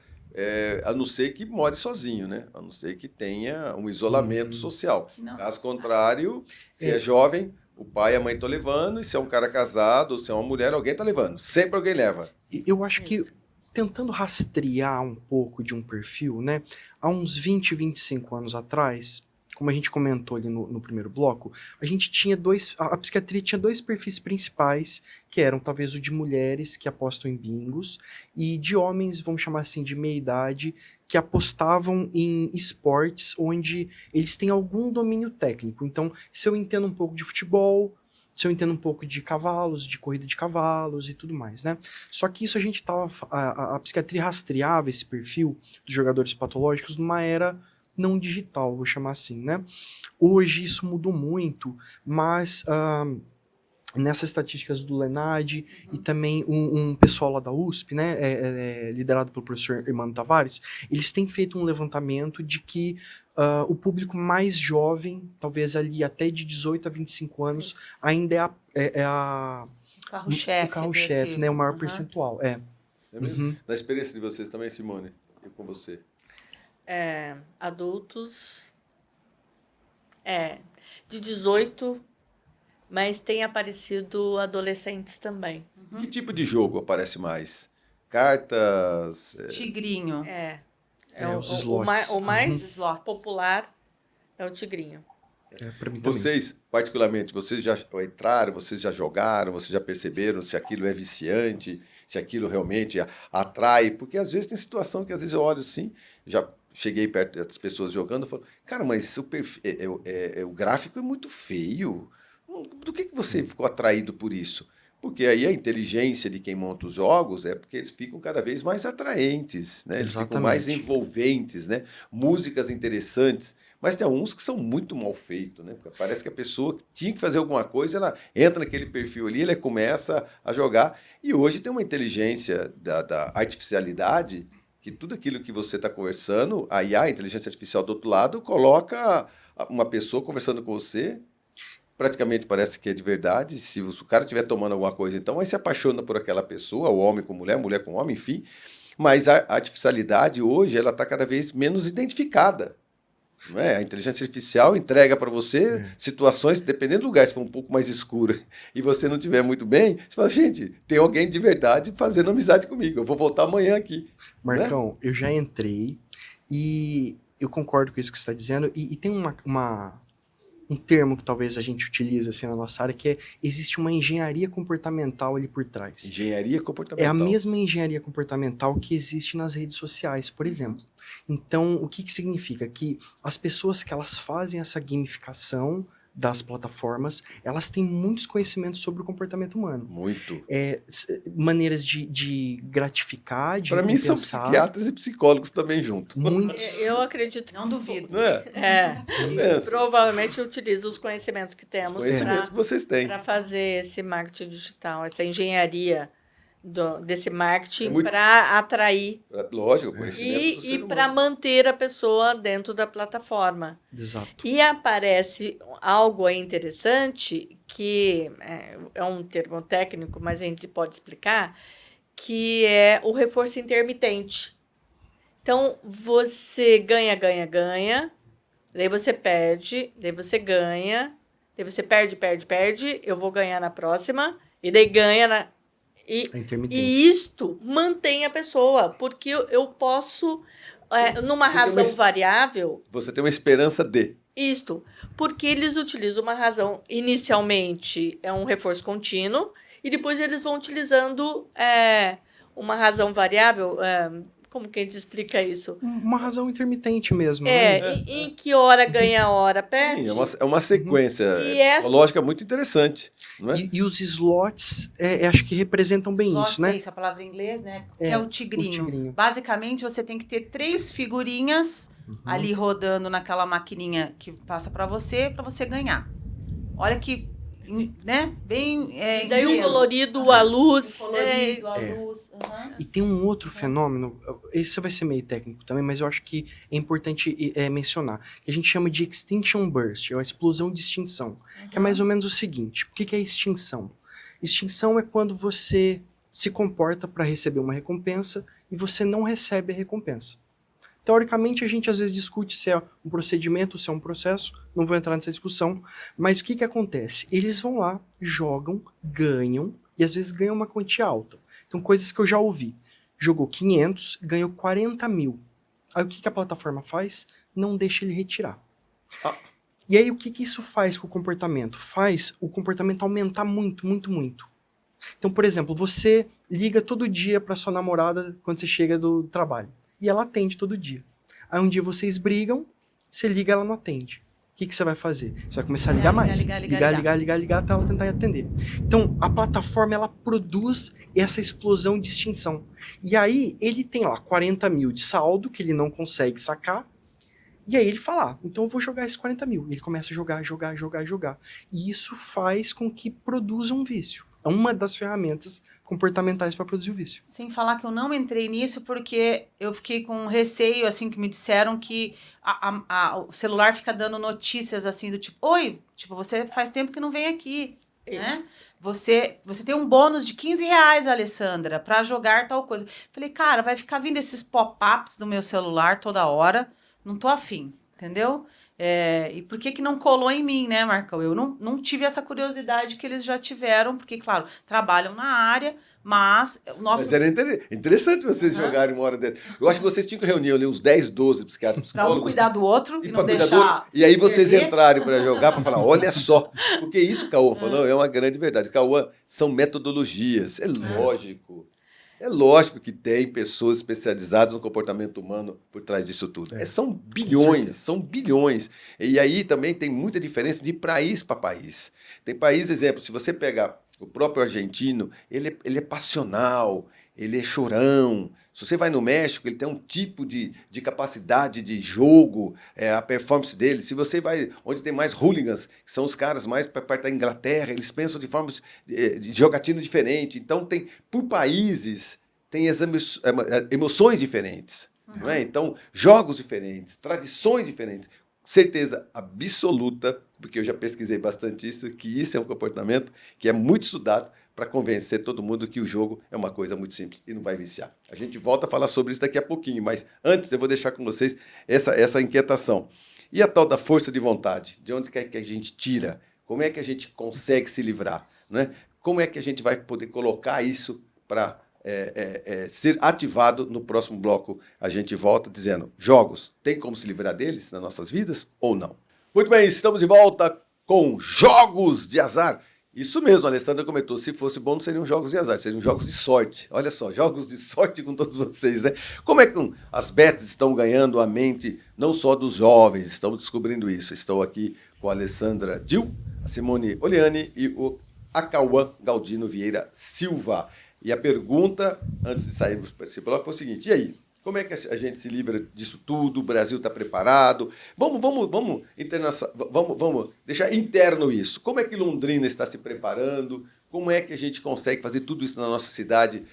a não ser que more sozinho, né? A não ser que tenha um isolamento social. Caso contrário, se é jovem, o pai e a mãe estão levando, e se é um cara casado, ou se é uma mulher, alguém está levando. Sempre alguém leva. Eu acho que, tentando rastrear um pouco de um perfil, né? Há uns 20, 25 anos atrás, como a gente comentou ali no primeiro bloco, a gente tinha a psiquiatria tinha 2 perfis principais, que eram talvez o de mulheres que apostam em bingos, e de homens, vamos chamar assim, de meia idade, que apostavam em esportes onde eles têm algum domínio técnico. Então, se eu entendo um pouco de futebol, se eu entendo um pouco de cavalos, de corrida de cavalos e tudo mais, né? Só que isso a psiquiatria rastreava esse perfil dos jogadores patológicos numa era não digital, vou chamar assim, né? Hoje isso mudou muito, mas nessas estatísticas do Lenad e também um pessoal lá da USP, né, liderado pelo professor Hermano Tavares, eles têm feito um levantamento de que o público mais jovem, talvez ali até de 18 a 25 anos, ainda é o carro-chefe, né, o maior percentual. É mesmo? Na experiência de vocês também, Simone? E com você? Adultos, de 18, mas tem aparecido adolescentes também. Que tipo de jogo aparece mais? Cartas? Tigrinho. Os slots. O mais Slots. popular é o tigrinho. Pra mim também. Vocês, particularmente, vocês já entraram, vocês já jogaram, vocês já perceberam se aquilo é viciante, se aquilo realmente atrai? Porque às vezes tem situação que às vezes eu olho assim, já cheguei perto das pessoas jogando e falo, cara, mas o gráfico é muito feio. Do que você ficou atraído por isso? Porque aí a inteligência de quem monta os jogos é porque eles ficam cada vez mais atraentes, né? Eles ficam mais Exatamente. envolventes, né? Músicas interessantes. Mas tem alguns que são muito mal feitos, né? Porque parece que a pessoa que tinha que fazer alguma coisa, ela entra naquele perfil ali, ela começa a jogar. E hoje tem uma inteligência da artificialidade que tudo aquilo que você está conversando, a IA, a inteligência artificial do outro lado, coloca uma pessoa conversando com você, praticamente parece que é de verdade. Se o cara estiver tomando alguma coisa, então aí se apaixona por aquela pessoa, o homem com mulher, mulher com homem, enfim. Mas a artificialidade hoje, ela está cada vez menos identificada. Não é? A inteligência artificial entrega para você situações, dependendo do lugar, se for um pouco mais escuro e você não estiver muito bem, você fala, gente, tem alguém de verdade fazendo amizade comigo, eu vou voltar amanhã aqui. Marcão, eu já entrei e eu concordo com isso que você está dizendo. E tem um termo que talvez a gente utilize assim, na nossa área, que existe uma engenharia comportamental ali por trás. Engenharia comportamental. É a mesma engenharia comportamental que existe nas redes sociais, por exemplo. Então, o que significa? Que as pessoas que elas fazem essa gamificação das plataformas, elas têm muitos conhecimentos sobre o comportamento humano. Muito. Maneiras de gratificar, de Para mim são recompensar. psiquiatras e psicólogos também junto. Muitos. Eu acredito Não duvido. Não é? Pensa. Provavelmente utiliza os conhecimentos que temos Conhecimento que vocês têm. para fazer esse marketing digital, essa engenharia desse marketing É muito- para atrair Lógico, conhecimento do ser e para humano. manter a pessoa dentro da plataforma. Exato. E aparece algo aí interessante, que é um termo técnico, mas a gente pode explicar, que é o reforço intermitente. Então, você ganha, ganha, ganha, daí você perde, daí você ganha, daí você perde, perde, perde, eu vou ganhar na próxima, e daí ganha na... A intermitência. E isto mantém a pessoa, porque eu posso, numa Você tem razão uma variável, Você tem uma esperança de. isto, porque eles utilizam uma razão, inicialmente é um reforço contínuo, e depois eles vão utilizando uma razão variável, como que a gente explica isso? Uma razão intermitente mesmo. né? Em que hora ganha, hora perde. Sim, é uma sequência E essa- psicológica muito interessante. Não é? E os slots, acho que representam bem Slot, isso, né? sei, essa palavra em inglês, né? Que é o tigrinho. o tigrinho. Basicamente, você tem que ter 3 figurinhas ali rodando naquela maquininha que passa para você ganhar. Olha que, né? Bem E daí o ingênuo. colorido, a luz. O colorido, a luz. aham. E tem um outro fenômeno, esse vai ser meio técnico também, mas eu acho que é importante mencionar, que a gente chama de extinction burst, ou a explosão de extinção, que é mais ou menos o seguinte: o que é extinção? Extinção é quando você se comporta para receber uma recompensa e você não recebe a recompensa. Teoricamente, a gente às vezes discute se é um procedimento, se é um processo, não vou entrar nessa discussão, mas o que acontece? Eles vão lá, jogam, ganham, e às vezes ganham uma quantia alta. Então, coisas que eu já ouvi. Jogou 500, ganhou 40 mil. Aí o que a plataforma faz? Não deixa ele retirar. Ah. E aí o que isso faz com o comportamento? Faz o comportamento aumentar muito, muito, muito. Então, por exemplo, você liga todo dia para sua namorada quando você chega do trabalho. E ela atende todo dia. Aí um dia vocês brigam, você liga, ela não atende. O que você vai fazer? Você vai começar a ligar mais. Ligar até ela tentar atender. Então, a plataforma, ela produz essa explosão de extinção. E aí, ele tem lá 40 mil de saldo, que ele não consegue sacar. E aí ele fala, então eu vou jogar esses 40 mil. E ele começa a jogar. E isso faz com que produza um vício. É uma das ferramentas comportamentais para produzir o vício. Sem falar que eu não entrei nisso porque eu fiquei com receio, assim, que me disseram que o celular fica dando notícias, assim, do tipo, oi, tipo, você faz tempo que não vem aqui. né? Você tem um bônus de R$ 15, Alessandra, para jogar tal coisa. Falei, cara, vai ficar vindo esses pop-ups do meu celular toda hora. Não tô afim, entendeu? E por que não colou em mim, né, Marcão? Eu não tive essa curiosidade que eles já tiveram, porque, claro, trabalham na área, mas o nosso... Mas era interessante vocês jogarem uma hora dessa. Eu acho que vocês tinham que reunir ali uns 10, 12 psiquiatras, Para um psicólogos. cuidar do outro e não pra cuidar do deixar... outro. E aí vocês perder. entrarem para jogar, para falar, olha só. Porque isso que o Cauã falou é uma grande verdade. Cauã, são metodologias. É lógico. É lógico que tem pessoas especializadas no comportamento humano por trás disso tudo. São bilhões, são bilhões. E aí também tem muita diferença de país para país. Tem país, exemplo, se você pegar o próprio argentino, ele é passional, ele é chorão. Se você vai no México, ele tem um tipo de capacidade de jogo, a performance dele. Se você vai onde tem mais hooligans, que são os caras mais para parte da Inglaterra, eles pensam de formas de jogatina diferente. Então, por países, tem as emoções diferentes. Não é? Então, jogos diferentes, tradições diferentes. Certeza absoluta, porque eu já pesquisei bastante isso, que isso é um comportamento que é muito estudado para convencer todo mundo que o jogo é uma coisa muito simples e não vai viciar. A gente volta a falar sobre isso daqui a pouquinho, mas antes eu vou deixar com vocês essa inquietação. E a tal da força de vontade? De onde é que a gente tira? Como é que a gente consegue se livrar? Né? Como é que a gente vai poder colocar isso para ser ativado? No próximo bloco a gente volta dizendo, jogos, tem como se livrar deles nas nossas vidas ou não? Muito bem, estamos de volta com Jogos de Azar. Isso mesmo, a Alessandra comentou, se fosse bom não seriam jogos de azar, seriam jogos de sorte. Olha só, jogos de sorte com todos vocês, né? Como é que as bets estão ganhando a mente não só dos jovens, estamos descobrindo isso. Estou aqui com a Alessandra Dil, a Simone Oliani e o Cauã Galdino Vieira Silva. E a pergunta, antes de sairmos para esse bloco, foi o seguinte, e aí? Como é que a gente se livra disso tudo? O Brasil está preparado? Vamos deixar interno isso. Como é que Londrina está se preparando? Como é que a gente consegue fazer tudo isso na nossa cidade?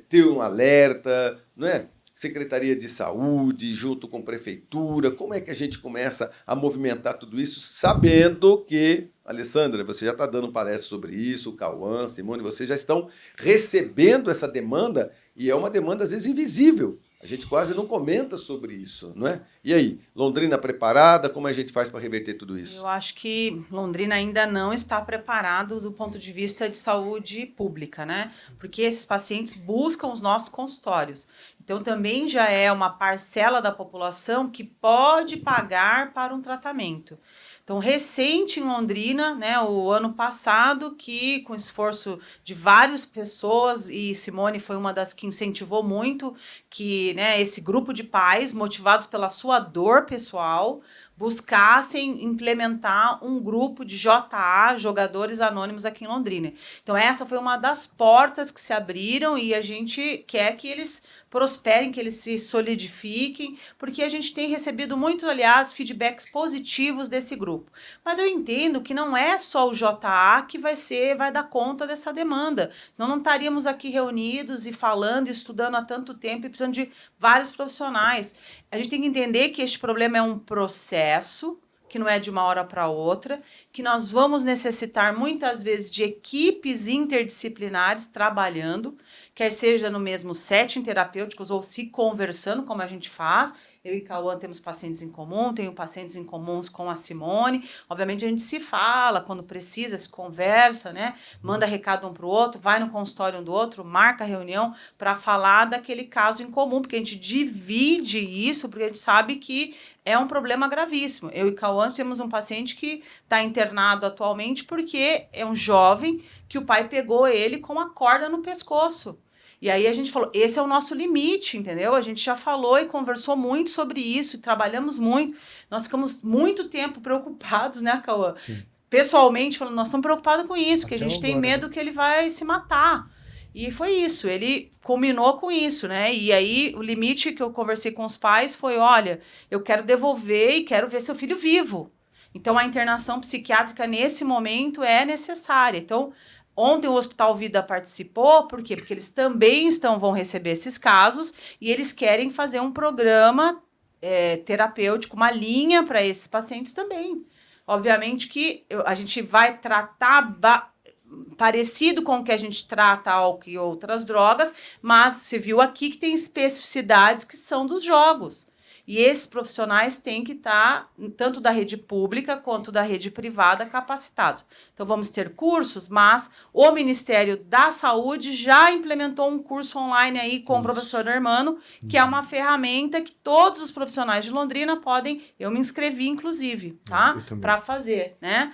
Ter um alerta, não é? Secretaria de Saúde, junto com Prefeitura. Como é que a gente começa a movimentar tudo isso, sabendo que, Alessandra, você já está dando palestra sobre isso, o Cauã, Simone, vocês já estão recebendo essa demanda, e é uma demanda, às vezes, invisível. A gente quase não comenta sobre isso, não é? E aí, Londrina preparada? Como a gente faz para reverter tudo isso? Eu acho que Londrina ainda não está preparado do ponto de vista de saúde pública, né? Porque esses pacientes buscam os nossos consultórios. Então, também já é uma parcela da população que pode pagar para um tratamento. Então, recente em Londrina, né, o ano passado, que com esforço de várias pessoas, e Simone foi uma das que incentivou muito, que, né, esse grupo de pais, motivados pela sua dor pessoal, buscassem implementar um grupo de JA, Jogadores Anônimos, aqui em Londrina. Então, essa foi uma das portas que se abriram e a gente quer que eles prosperem, que eles se solidifiquem, porque a gente tem recebido muito, aliás, feedbacks positivos desse grupo. Mas eu entendo que não é só o JA que vai dar conta dessa demanda, senão não estaríamos aqui reunidos e falando, e estudando há tanto tempo e precisando de vários profissionais. A gente tem que entender que este problema é um processo, que não é de uma hora para outra, que nós vamos necessitar muitas vezes de equipes interdisciplinares trabalhando, quer seja no mesmo setting terapêuticos ou se conversando, como a gente faz. Eu e Cauã temos pacientes em comum, tenho pacientes em comuns com a Simone. Obviamente a gente se fala quando precisa, se conversa, né? Manda recado um para o outro, vai no consultório um do outro, marca reunião para falar daquele caso em comum, porque a gente divide isso, porque a gente sabe que é um problema gravíssimo. Eu e Cauã temos um paciente que está internado atualmente porque é um jovem que o pai pegou ele com a corda no pescoço. E aí a gente falou, esse é o nosso limite, entendeu? A gente já falou e conversou muito sobre isso, e trabalhamos muito. Nós ficamos muito tempo preocupados, né, Cauã? Sim. Pessoalmente, falando, nós estamos preocupados com isso, que a Até gente tem agora, medo que ele vai se matar. E foi isso, ele culminou com isso, né? E aí o limite que eu conversei com os pais foi, olha, eu quero devolver e quero ver seu filho vivo. Então a internação psiquiátrica nesse momento é necessária. Então, ontem o Hospital Vida participou, por quê? Porque eles também vão receber esses casos e eles querem fazer um programa terapêutico, uma linha para esses pacientes também. Obviamente que a gente vai tratar parecido com o que a gente trata álcool e outras drogas, mas você viu aqui que tem especificidades que são dos jogos. E esses profissionais têm que estar, tanto da rede pública quanto da rede privada, capacitados. Então, vamos ter cursos, mas o Ministério da Saúde já implementou um curso online aí com o professor Hermano, que é uma ferramenta que todos os profissionais de Londrina podem, eu me inscrevi, inclusive, tá? Para fazer, né?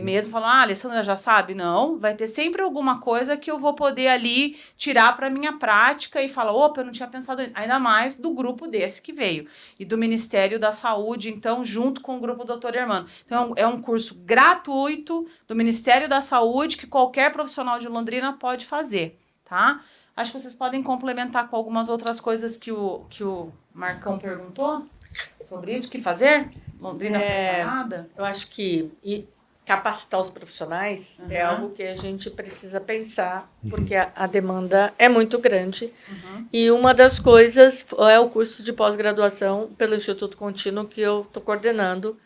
Mesmo falando, a Alessandra já sabe? Não, vai ter sempre alguma coisa que eu vou poder ali tirar para minha prática e falar, opa, eu não tinha pensado nisso. Ainda mais do grupo desse que veio. E do Ministério da Saúde, então, junto com o grupo Dr. Hermano. Então, é um curso gratuito do Ministério da Saúde que qualquer profissional de Londrina pode fazer, tá? Acho que vocês podem complementar com algumas outras coisas que o Marcão perguntou sobre isso, o que fazer? Londrina preparada? Eu acho que capacitar os profissionais é algo que a gente precisa pensar, porque a demanda é muito grande. E uma das coisas é o curso de pós-graduação pelo Instituto Contínuo que eu estou coordenando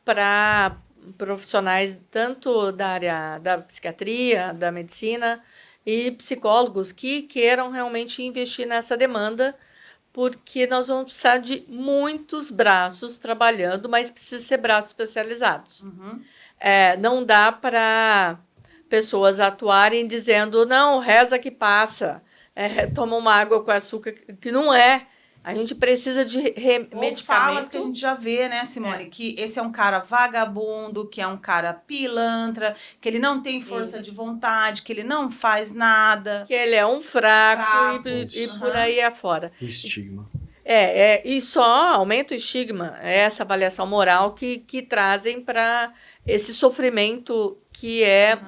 para profissionais tanto da área da psiquiatria, da medicina e psicólogos que queiram realmente investir nessa demanda, porque nós vamos precisar de muitos braços trabalhando, mas precisa ser braços especializados. Não dá para pessoas atuarem dizendo, não, reza que passa, toma uma água com açúcar, que não é. A gente precisa de medicamento. Falas que a gente já vê, né, Simone? Que esse é um cara vagabundo, que é um cara pilantra, que ele não tem força de vontade, que ele não faz nada. Que ele é um fraco. E por aí afora. O estigma. E só aumenta o estigma, essa avaliação moral que trazem para esse sofrimento que é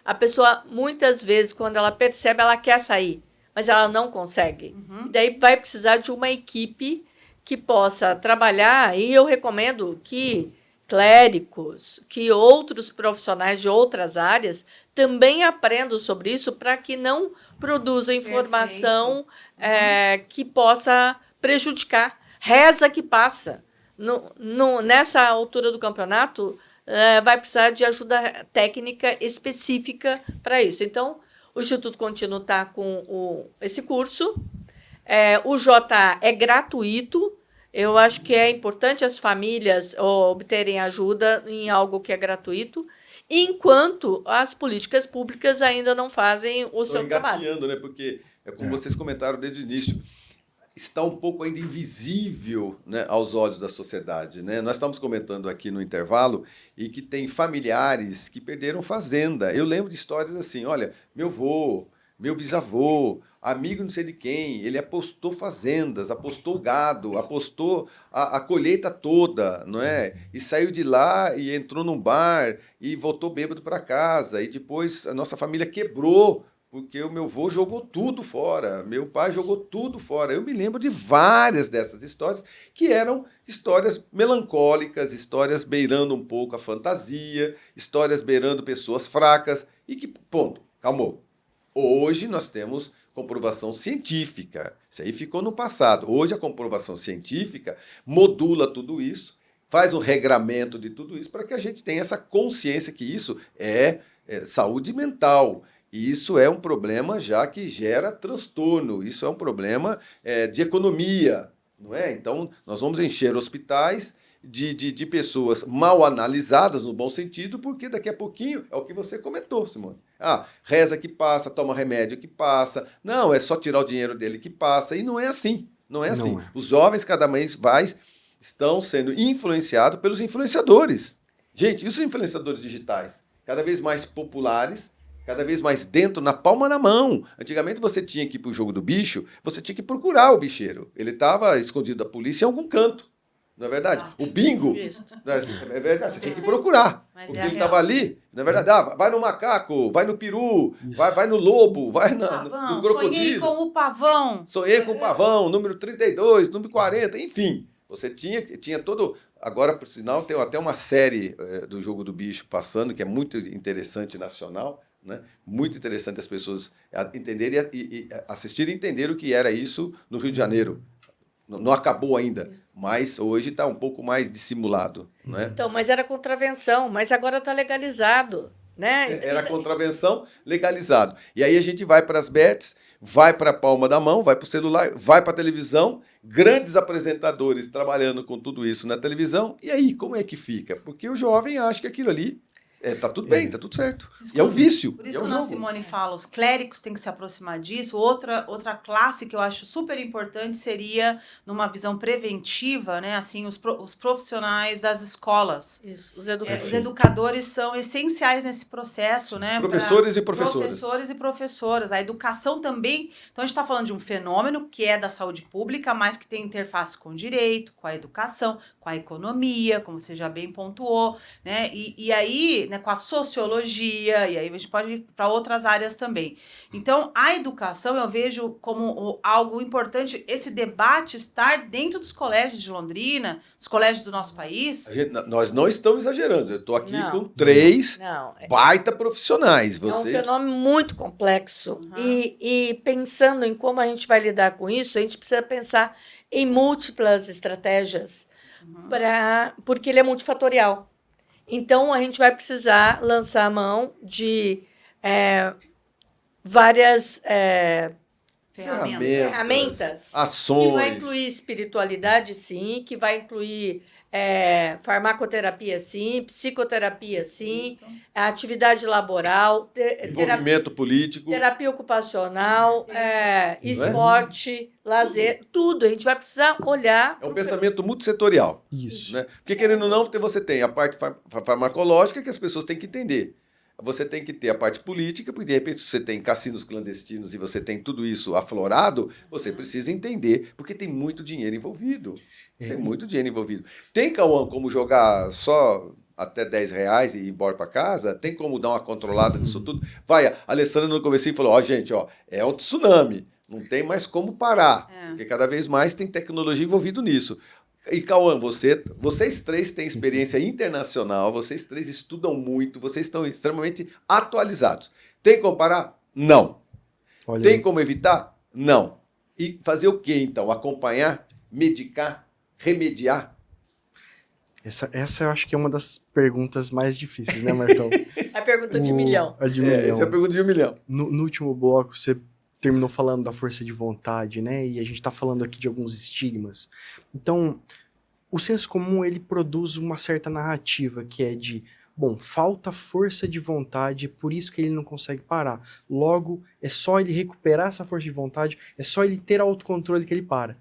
a pessoa, muitas vezes, quando ela percebe, ela quer sair, mas ela não consegue. E daí vai precisar de uma equipe que possa trabalhar, e eu recomendo que clérigos, que outros profissionais de outras áreas também aprendam sobre isso para que não produzam informação que possa prejudicar. Reza que passa. Nessa altura do campeonato, vai precisar de ajuda técnica específica para isso. Então, o Instituto Contínuo está com esse curso. O JA é gratuito. Eu acho que é importante as famílias obterem ajuda em algo que é gratuito, enquanto as políticas públicas ainda não fazem o seu trabalho. Né? Porque, como vocês comentaram desde o início, está um pouco ainda invisível, né, aos olhos da sociedade, né? Nós estamos comentando aqui no intervalo e que tem familiares que perderam fazenda. Eu lembro de histórias assim, olha, meu avô, meu bisavô, amigo não sei de quem, ele apostou fazendas, apostou gado, apostou a colheita toda, não é? E saiu de lá e entrou num bar e voltou bêbado para casa. E depois a nossa família quebrou, porque o meu avô jogou tudo fora, meu pai jogou tudo fora. Eu me lembro de várias dessas histórias que eram histórias melancólicas, histórias beirando um pouco a fantasia, histórias beirando pessoas fracas e que, ponto, calmou. Hoje nós temos comprovação científica, isso aí ficou no passado. Hoje a comprovação científica modula tudo isso, faz um regramento de tudo isso para que a gente tenha essa consciência que isso é saúde mental. E isso é um problema já que gera transtorno, isso é um problema de economia, não é? Então, nós vamos encher hospitais de pessoas mal analisadas, no bom sentido, porque daqui a pouquinho, é o que você comentou, Simone. Reza que passa, toma remédio que passa, não, é só tirar o dinheiro dele que passa, e não é assim, não é assim. Os jovens cada vez mais estão sendo influenciados pelos influenciadores. Gente, e os influenciadores digitais? Cada vez mais populares, cada vez mais dentro, na palma da mão. Antigamente você tinha que ir para o jogo do bicho, você tinha que procurar o bicheiro. Ele estava escondido da polícia em algum canto. Não é verdade? O bingo, é verdade, você tinha que procurar. Porque ele estava ali, não é verdade? Vai no macaco, vai no peru, vai no lobo, vai no crocodilo. Sonhei com o pavão. Sonhei com o pavão, número 32, número 40, enfim. Você tinha todo... Agora, por sinal, tem até uma série do Jogo do Bicho passando, que é muito interessante, nacional, né? Muito interessante as pessoas entenderem e assistirem e entenderem o que era isso no Rio de Janeiro. Não acabou ainda, mas hoje está um pouco mais dissimulado. Né? Então, mas era contravenção, mas agora está legalizado. né? Era contravenção, legalizado. E aí a gente vai para as bets, vai para a palma da mão, vai para o celular, vai para a televisão, grandes apresentadores trabalhando com tudo isso na televisão. E aí, como é que fica? Porque o jovem acha que aquilo ali tá tudo bem, tá tudo certo. Isso E é um quando- vício. Por e isso, é um quando a jogo. Simone fala, os clérigos têm que se aproximar disso. Outra classe que eu acho super importante seria, numa visão preventiva, né? Assim, os profissionais das escolas. Isso, os Os educadores. educadores são essenciais nesse processo, né? Professores e professoras. Professores e professoras. A educação também. Então, a gente está falando de um fenômeno que é da saúde pública, mas que tem interface com o direito, com a educação, com a economia, como você já bem pontuou, né? E aí, né, com a sociologia, e aí a gente pode ir para outras áreas também. Então, a educação eu vejo como algo importante, esse debate estar dentro dos colégios de Londrina, dos colégios do nosso país. Nós não estamos exagerando. Eu estou aqui Não. com 3 Não, baita profissionais. é um Vocês... fenômeno muito complexo. Uhum. E pensando em como a gente vai lidar com isso, a gente precisa pensar em múltiplas estratégias, porque ele é multifatorial. Então, a gente vai precisar lançar a mão de várias ferramentas. ações. Que vai incluir espiritualidade, sim, que vai incluir farmacoterapia, sim, psicoterapia, sim, atividade laboral, Envolvimento político. terapia ocupacional, esporte, lazer, tudo. A gente vai precisar olhar. É um pensamento multissetorial. Isso. Né? Porque, querendo ou não, você tem a parte farmacológica que as pessoas têm que entender. Você tem que ter a parte política, porque de repente se você tem cassinos clandestinos e você tem tudo isso aflorado, você precisa entender, porque tem muito dinheiro envolvido. Tem muito dinheiro envolvido. Tem, Cauã, como jogar só até R$10 e ir embora para casa? Tem como dar uma controlada nisso tudo? Vai, a Alessandra no comecinho falou, gente, é um tsunami, não tem mais como parar, porque cada vez mais tem tecnologia envolvida nisso. E, Cauã, vocês 3 têm experiência internacional, vocês 3 estudam muito, vocês estão extremamente atualizados. Tem como parar? Não. Olha Tem aí. como evitar? Não. E fazer o que, então? Acompanhar, medicar, remediar? Essa eu acho que é uma das perguntas mais difíceis, né, Marcão? A pergunta de milhão. A de milhão. Essa é a pergunta de 1 milhão. No último bloco, você terminou falando da força de vontade, né? E a gente tá falando aqui de alguns estigmas. Então, o senso comum, ele produz uma certa narrativa que é de, bom, falta força de vontade, por isso que ele não consegue parar. Logo, é só ele recuperar essa força de vontade, é só ele ter autocontrole que ele para.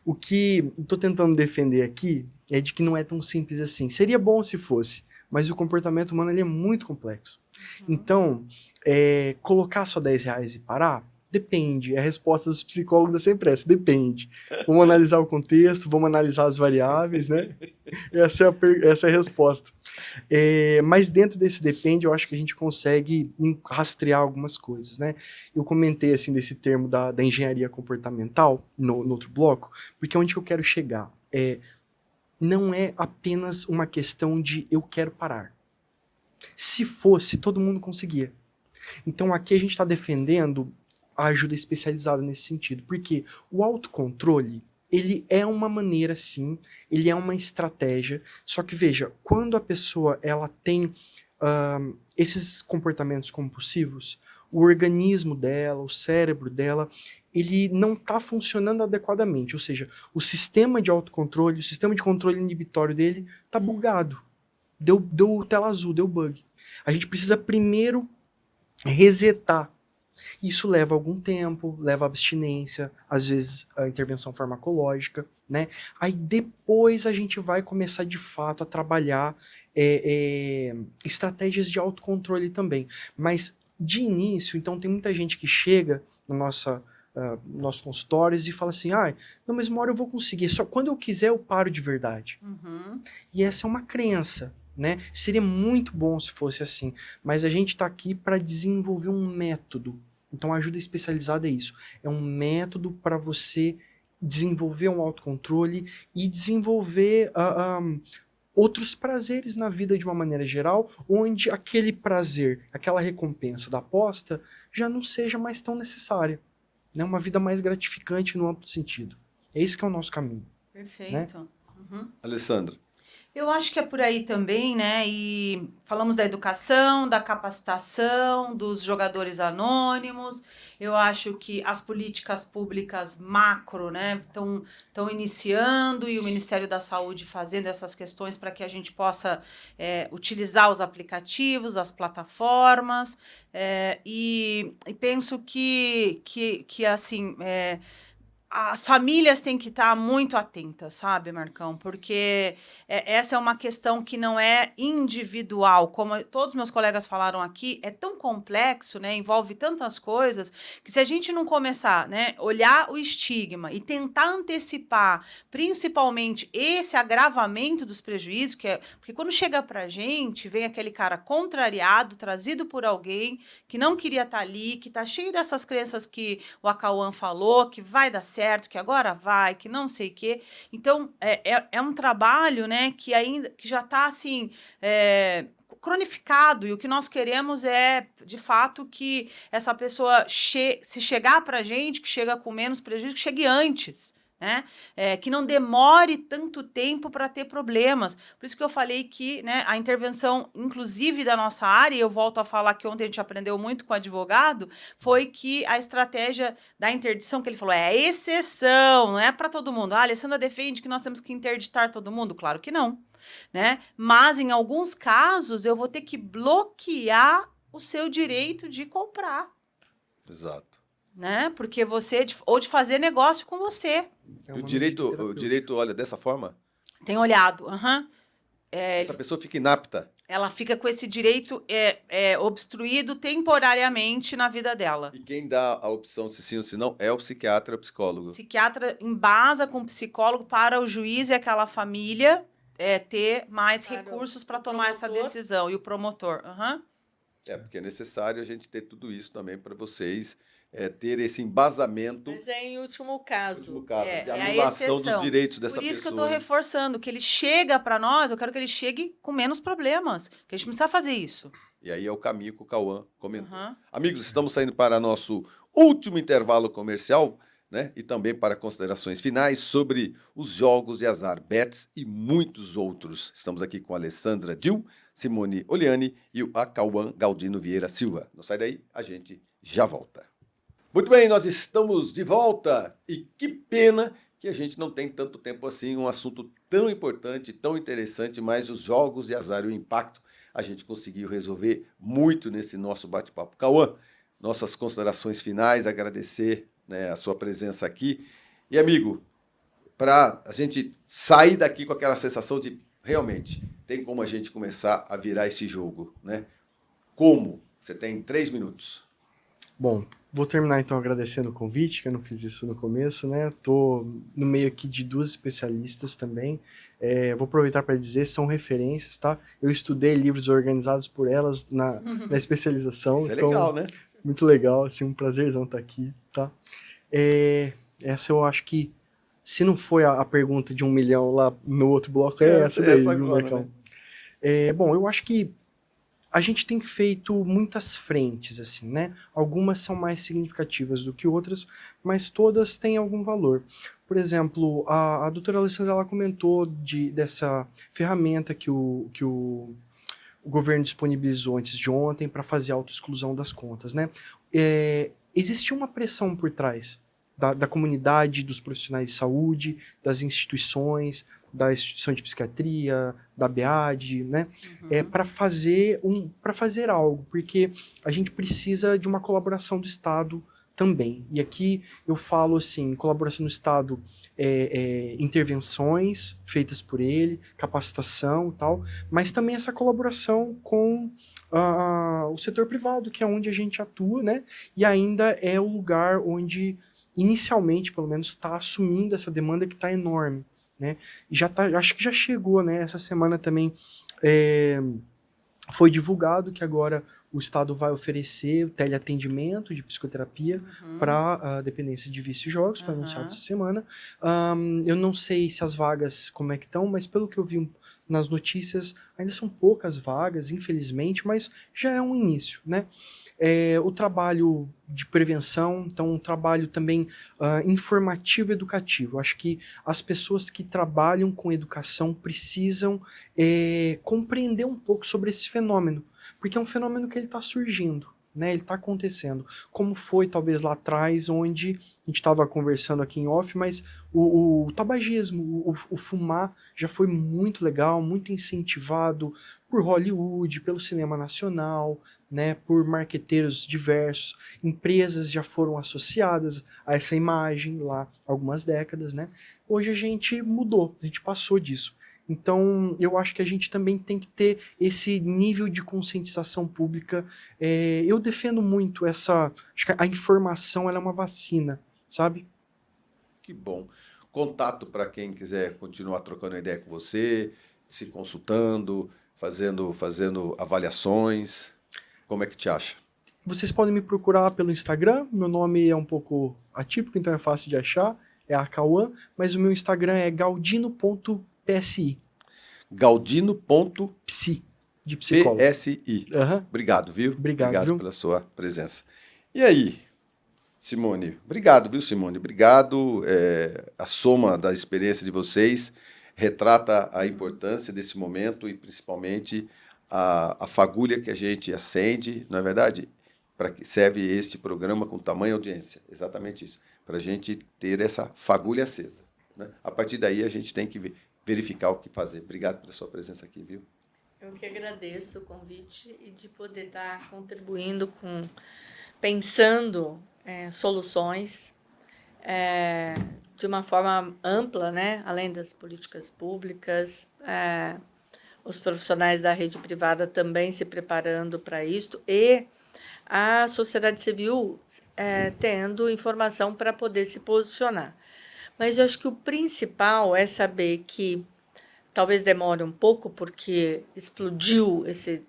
O que eu tô tentando defender aqui é de que não é tão simples assim. Seria bom se fosse, mas o comportamento humano ele é muito complexo. Então, colocar só R$10 e parar, depende. A resposta dos psicólogos é sempre essa, depende. Vamos analisar o contexto, vamos analisar as variáveis, né? Essa é a resposta. Mas dentro desse depende, eu acho que a gente consegue rastrear algumas coisas, né? Eu comentei, assim, desse termo da engenharia comportamental no outro bloco, porque é onde que eu quero chegar. Não é apenas uma questão de eu quero parar. Se fosse, todo mundo conseguia. Então aqui a gente está defendendo a ajuda especializada nesse sentido, porque o autocontrole, ele é uma maneira, sim, ele é uma estratégia, só que veja, quando a pessoa ela tem esses comportamentos compulsivos, o organismo dela, o cérebro dela, ele não está funcionando adequadamente, ou seja, o sistema de autocontrole, o sistema de controle inibitório dele está bugado, deu tela azul, deu bug. A gente precisa primeiro resetar. Isso leva algum tempo, leva abstinência, às vezes a intervenção farmacológica, né? Aí depois a gente vai começar de fato a trabalhar estratégias de autocontrole também. Mas de início, então tem muita gente que chega no nossos consultórios e fala assim, não, mas uma hora eu vou conseguir, só quando eu quiser eu paro de verdade. E essa é uma crença, né? Seria muito bom se fosse assim, mas a gente está aqui para desenvolver um método. Então a ajuda especializada é isso, é um método para você desenvolver um autocontrole e desenvolver outros prazeres na vida de uma maneira geral, onde aquele prazer, aquela recompensa da aposta já não seja mais tão necessária, né? Uma vida mais gratificante no amplo sentido. É esse que é o nosso caminho. Perfeito. Alessandra. Eu acho que é por aí também, né? E falamos da educação, da capacitação, dos jogadores anônimos. Eu acho que as políticas públicas macro, né, estão iniciando e o Ministério da Saúde fazendo essas questões para que a gente possa utilizar os aplicativos, as plataformas, e penso que assim. As famílias têm que estar muito atentas, sabe, Marcão? Porque essa é uma questão que não é individual, como todos meus colegas falaram aqui, é tão complexo, né? Envolve tantas coisas, que se a gente não começar, né, olhar o estigma e tentar antecipar, principalmente esse agravamento dos prejuízos, porque quando chega pra gente, vem aquele cara contrariado, trazido por alguém que não queria estar ali, que tá cheio dessas crenças que o Acauã falou, que vai dar certo, que agora vai, que não sei o quê. Então, é um trabalho, né, que já está assim. Cronificado, e o que nós queremos é, de fato, que essa pessoa, se chegar para a gente, que chega com menos prejuízo, que chegue antes, né? Que não demore tanto tempo para ter problemas. Por isso que eu falei que, né, a intervenção, inclusive da nossa área, e eu volto a falar que ontem a gente aprendeu muito com o advogado, foi que a estratégia da interdição, que ele falou, é exceção, não é para todo mundo. A Alessandra defende que nós temos que interditar todo mundo? Claro que não, né? Mas, em alguns casos, eu vou ter que bloquear o seu direito de comprar, Exato. né? Porque ou de fazer negócio com você. É O uma medida direito, o terapêutica. direito olha dessa forma? Tem olhado, aham. Essa pessoa fica inapta. Ela fica com esse direito obstruído temporariamente na vida dela. E quem dá a opção se sim ou se não é o psiquiatra ou o O psicólogo. psiquiatra embasa com o psicólogo para o juiz e aquela família ter mais Para recursos o para tomar essa promotor. decisão. E o promotor. Aham. Porque é necessário a gente ter tudo isso também para vocês ter esse embasamento, Mas é em último no caso. último caso, É de a anulação dos exceção. direitos dessa Por isso que eu pessoa. estou Né? reforçando, que ele chega para nós, eu quero que ele chegue com menos problemas. Que a gente precisa fazer isso. E aí é o caminho que o Cauã comentou. Aham. Amigos, estamos saindo para nosso último intervalo comercial, né? E também para considerações finais sobre os jogos de azar, bets e muitos outros. Estamos aqui com a Alessandra Dil, Simone Oliani e o Acauã Galdino Vieira Silva. Não sai daí, a gente já volta. Muito bem, nós estamos de volta e que pena que a gente não tem tanto tempo assim, um assunto tão importante, tão interessante, mas os jogos de azar e o impacto a gente conseguiu resolver muito nesse nosso bate-papo. Cauã, nossas considerações finais, agradecer, né, a sua presença aqui. E, amigo, para a gente sair daqui com aquela sensação de, realmente, tem como a gente começar a virar esse jogo, né? Como? Você tem 3 minutos. Bom, vou terminar então agradecendo o convite, que eu não fiz isso no começo, né? Tô no meio aqui de duas especialistas também. Vou aproveitar para dizer, são referências, tá? Eu estudei livros organizados por elas na especialização. Isso é então, legal, né? muito legal, assim, um prazerzão estar aqui, tá? Essa eu acho que, se não foi a pergunta de 1 milhão lá no outro bloco, é essa daí, essa viu, agora, Marcão? né? Bom, eu acho que a gente tem feito muitas frentes, assim, né? Algumas são mais significativas do que outras, mas todas têm algum valor. Por exemplo, a doutora Alessandra, ela comentou dessa ferramenta que o governo disponibilizou antes de ontem para fazer a autoexclusão das contas, né? Existe uma pressão por trás da comunidade, dos profissionais de saúde, das instituições, da instituição de psiquiatria, da BEAD, né? Para fazer algo, porque a gente precisa de uma colaboração do Estado também. E aqui eu falo assim, colaboração do Estado, intervenções feitas por ele, capacitação e tal, mas também essa colaboração com o setor privado, que é onde a gente atua, né? E ainda é o lugar onde, inicialmente, pelo menos, está assumindo essa demanda que está enorme, né? E acho que já chegou, né? Essa semana também foi divulgado que agora o Estado vai oferecer o teleatendimento de psicoterapia para dependência de vício e jogos, foi anunciado essa semana. Eu não sei se as vagas como é que estão, mas pelo que eu vi nas notícias, ainda são poucas vagas, infelizmente, mas já é um início, né? o trabalho de prevenção, então um trabalho também informativo e educativo. Acho que as pessoas que trabalham com educação precisam compreender um pouco sobre esse fenômeno, porque é um fenômeno que ele está surgindo, né? Ele está acontecendo, como foi talvez lá atrás, onde a gente estava conversando aqui em off, mas o tabagismo, o fumar já foi muito legal, muito incentivado por Hollywood, pelo cinema nacional, né, por marqueteiros diversos, empresas já foram associadas a essa imagem lá há algumas décadas, né? Hoje a gente mudou, a gente passou disso. Então, eu acho que a gente também tem que ter esse nível de conscientização pública. Eu defendo muito essa... Acho que a informação ela é uma vacina, sabe? Que bom. Contato para quem quiser continuar trocando ideia com você, se consultando, fazendo avaliações. Como é que te acha? Vocês podem me procurar pelo Instagram. Meu nome é um pouco atípico, então é fácil de achar. É Acauã, mas o meu Instagram é galdino.psi. Galdino.psi. De psicólogo. Uhum. Obrigado, viu? Obrigado, viu? Pela sua presença. E aí, Simone? Obrigado, viu, Simone? Obrigado. A soma da experiência de vocês retrata a importância desse momento e, principalmente, a fagulha que a gente acende, não é verdade? Para que serve este programa com tamanha audiência. Exatamente isso. Para a gente ter essa fagulha acesa, né? A partir daí, a gente tem que verificar o que fazer. Obrigado pela sua presença aqui, viu? Eu que agradeço o convite e de poder estar contribuindo pensando soluções de uma forma ampla, né? Além das políticas públicas, os profissionais da rede privada também se preparando para isto e a sociedade civil tendo informação para poder se posicionar. Mas eu acho que o principal é saber que talvez demore um pouco, porque explodiu esse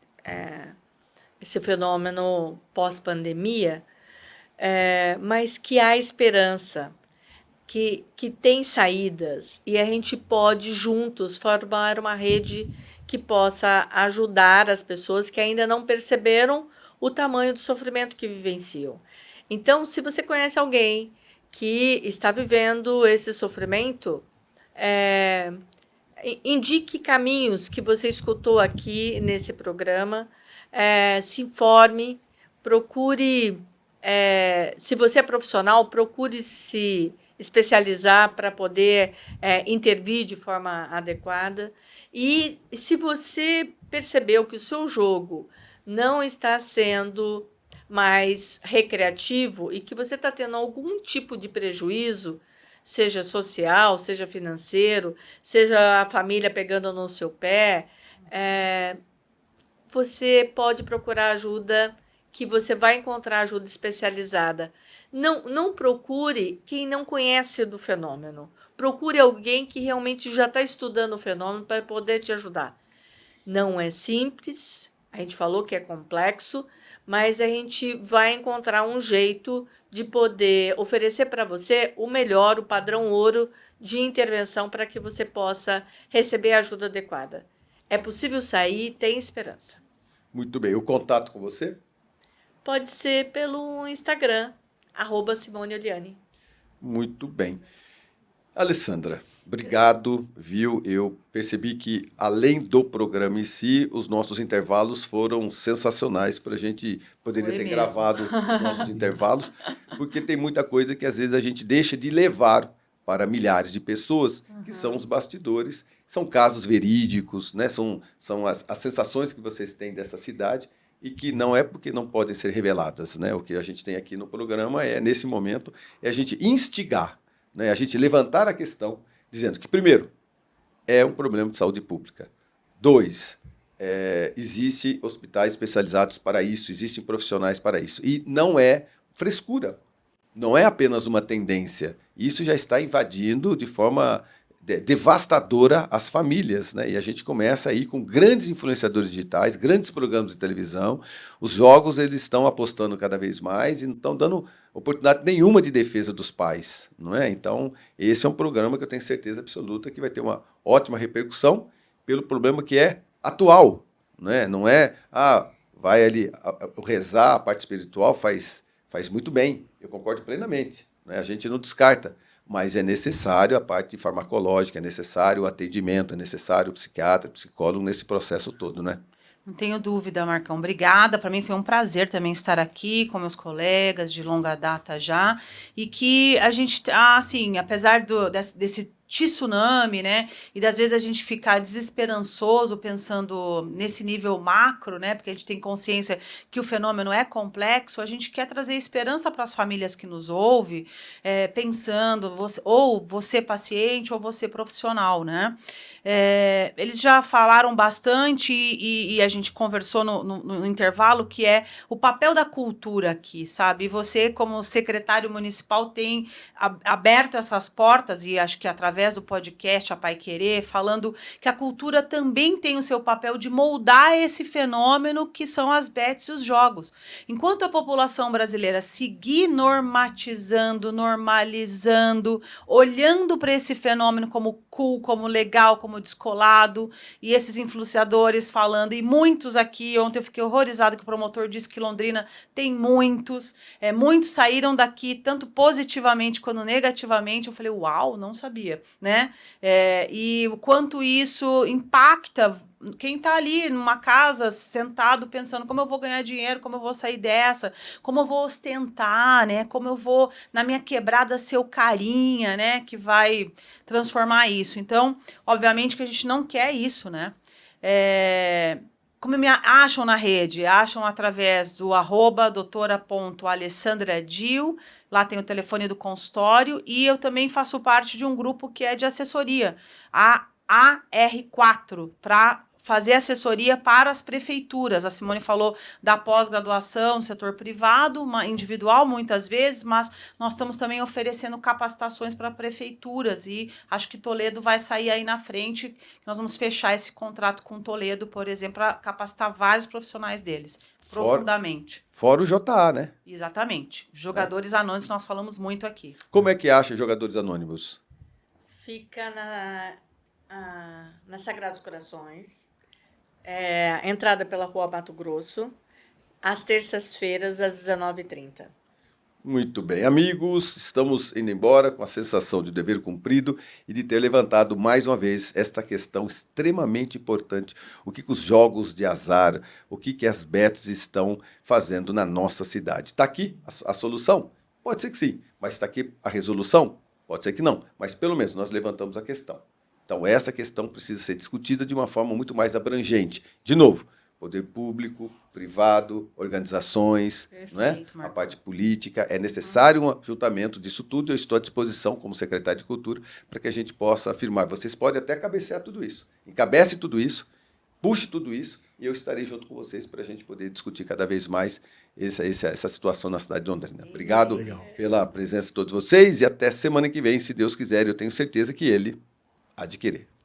fenômeno pós-pandemia, mas que há esperança, que tem saídas, e a gente pode, juntos, formar uma rede que possa ajudar as pessoas que ainda não perceberam o tamanho do sofrimento que vivenciam. Então, se você conhece alguém que está vivendo esse sofrimento, indique caminhos que você escutou aqui nesse programa, se informe, procure, se você é profissional, procure se especializar para poder intervir de forma adequada. E se você percebeu que o seu jogo não está sendo mais recreativo e que você está tendo algum tipo de prejuízo, seja social, seja financeiro, seja a família pegando no seu pé, você pode procurar ajuda, que você vai encontrar ajuda especializada. Não procure quem não conhece do fenômeno. Procure alguém que realmente já está estudando o fenômeno para poder te ajudar. Não é simples, a gente falou que é complexo, mas a gente vai encontrar um jeito de poder oferecer para você o melhor, o padrão ouro de intervenção para que você possa receber a ajuda adequada. É possível sair, tem esperança. Muito bem. O contato com você? Pode ser pelo Instagram, @SimoneOliani. Muito bem. Alessandra, obrigado, viu? Eu percebi que, além do programa em si, os nossos intervalos foram sensacionais para a gente poderia ter gravado os nossos intervalos, porque tem muita coisa que, às vezes, a gente deixa de levar para milhares de pessoas, que são os bastidores, são casos verídicos, né? São as sensações que vocês têm dessa cidade e que não é porque não podem ser reveladas, né? O que a gente tem aqui no programa nesse momento, a gente instigar, né? A gente levantar a questão, dizendo que, primeiro, é um problema de saúde pública. 2, existem hospitais especializados para isso, existem profissionais para isso. E não é frescura, não é apenas uma tendência. Isso já está invadindo de forma devastadora as famílias, né? E a gente começa aí com grandes influenciadores digitais, grandes programas de televisão. Os jogos eles estão apostando cada vez mais e não estão dando oportunidade nenhuma de defesa dos pais, não é? Então, esse é um programa que eu tenho certeza absoluta que vai ter uma ótima repercussão pelo problema que é atual, não é? Não é, vai ali, o rezar, a parte espiritual faz muito bem, eu concordo plenamente, né? A gente não descarta, mas é necessário a parte farmacológica, é necessário o atendimento, é necessário o psiquiatra, o psicólogo nesse processo todo, né? Não tenho dúvida, Marcão. Obrigada. Para mim foi um prazer também estar aqui com meus colegas de longa data já. E que a gente, assim, apesar desse tsunami, né? E das vezes a gente ficar desesperançoso pensando nesse nível macro, né? Porque a gente tem consciência que o fenômeno é complexo, a gente quer trazer esperança para as famílias que nos ouvem, pensando, ou você paciente ou você profissional, né? Eles já falaram bastante e a gente conversou no intervalo, que é o papel da cultura aqui, sabe? E você, como secretário municipal, tem aberto essas portas, e acho que através do podcast A Pai Querer, falando que a cultura também tem o seu papel de moldar esse fenômeno que são as bets e os jogos. Enquanto a população brasileira seguir normatizando, normalizando, olhando para esse fenômeno como cool, como legal, como descolado, e esses influenciadores falando, e muitos aqui, ontem eu fiquei horrorizada que o promotor disse que Londrina tem muitos saíram daqui, tanto positivamente quanto negativamente, eu falei, uau, não sabia, né? E o quanto isso impacta quem está ali numa casa, sentado, pensando como eu vou ganhar dinheiro, como eu vou sair dessa, como eu vou ostentar, né? Como eu vou, na minha quebrada, ser o carinha, né? Que vai transformar isso. Então, obviamente que a gente não quer isso, né? Como me acham na rede? Acham através do @doutora.alessandradil, lá tem o telefone do consultório, e eu também faço parte de um grupo que é de assessoria, a AR4, para fazer assessoria para as prefeituras. A Simone falou da pós-graduação no setor privado, individual muitas vezes, mas nós estamos também oferecendo capacitações para prefeituras, e acho que Toledo vai sair aí na frente. Nós vamos fechar esse contrato com Toledo, por exemplo, para capacitar vários profissionais deles, profundamente. Fora o JA, né? Exatamente. Jogadores anônimos, que nós falamos muito aqui. Como é que acha Jogadores Anônimos? Fica na Sagrados Corações, entrada pela Rua Mato Grosso, às terças-feiras, às 19h30. Muito bem, amigos, estamos indo embora com a sensação de dever cumprido e de ter levantado mais uma vez esta questão extremamente importante, o que os jogos de azar, o que as bets estão fazendo na nossa cidade. Está aqui a solução? Pode ser que sim, mas está aqui a resolução? Pode ser que não, mas pelo menos nós levantamos a questão. Então essa questão precisa ser discutida de uma forma muito mais abrangente. De novo, poder público, privado, organizações, não é? A parte política. É necessário um ajuntamento disso tudo. Eu estou à disposição, como secretário de Cultura, para que a gente possa afirmar. Vocês podem até cabecear tudo isso. Encabece tudo isso, puxe tudo isso, e eu estarei junto com vocês para a gente poder discutir cada vez mais essa situação na cidade de Londrina. Obrigado pela presença de todos vocês e até semana que vem, se Deus quiser. Eu tenho certeza que Ele há de querer.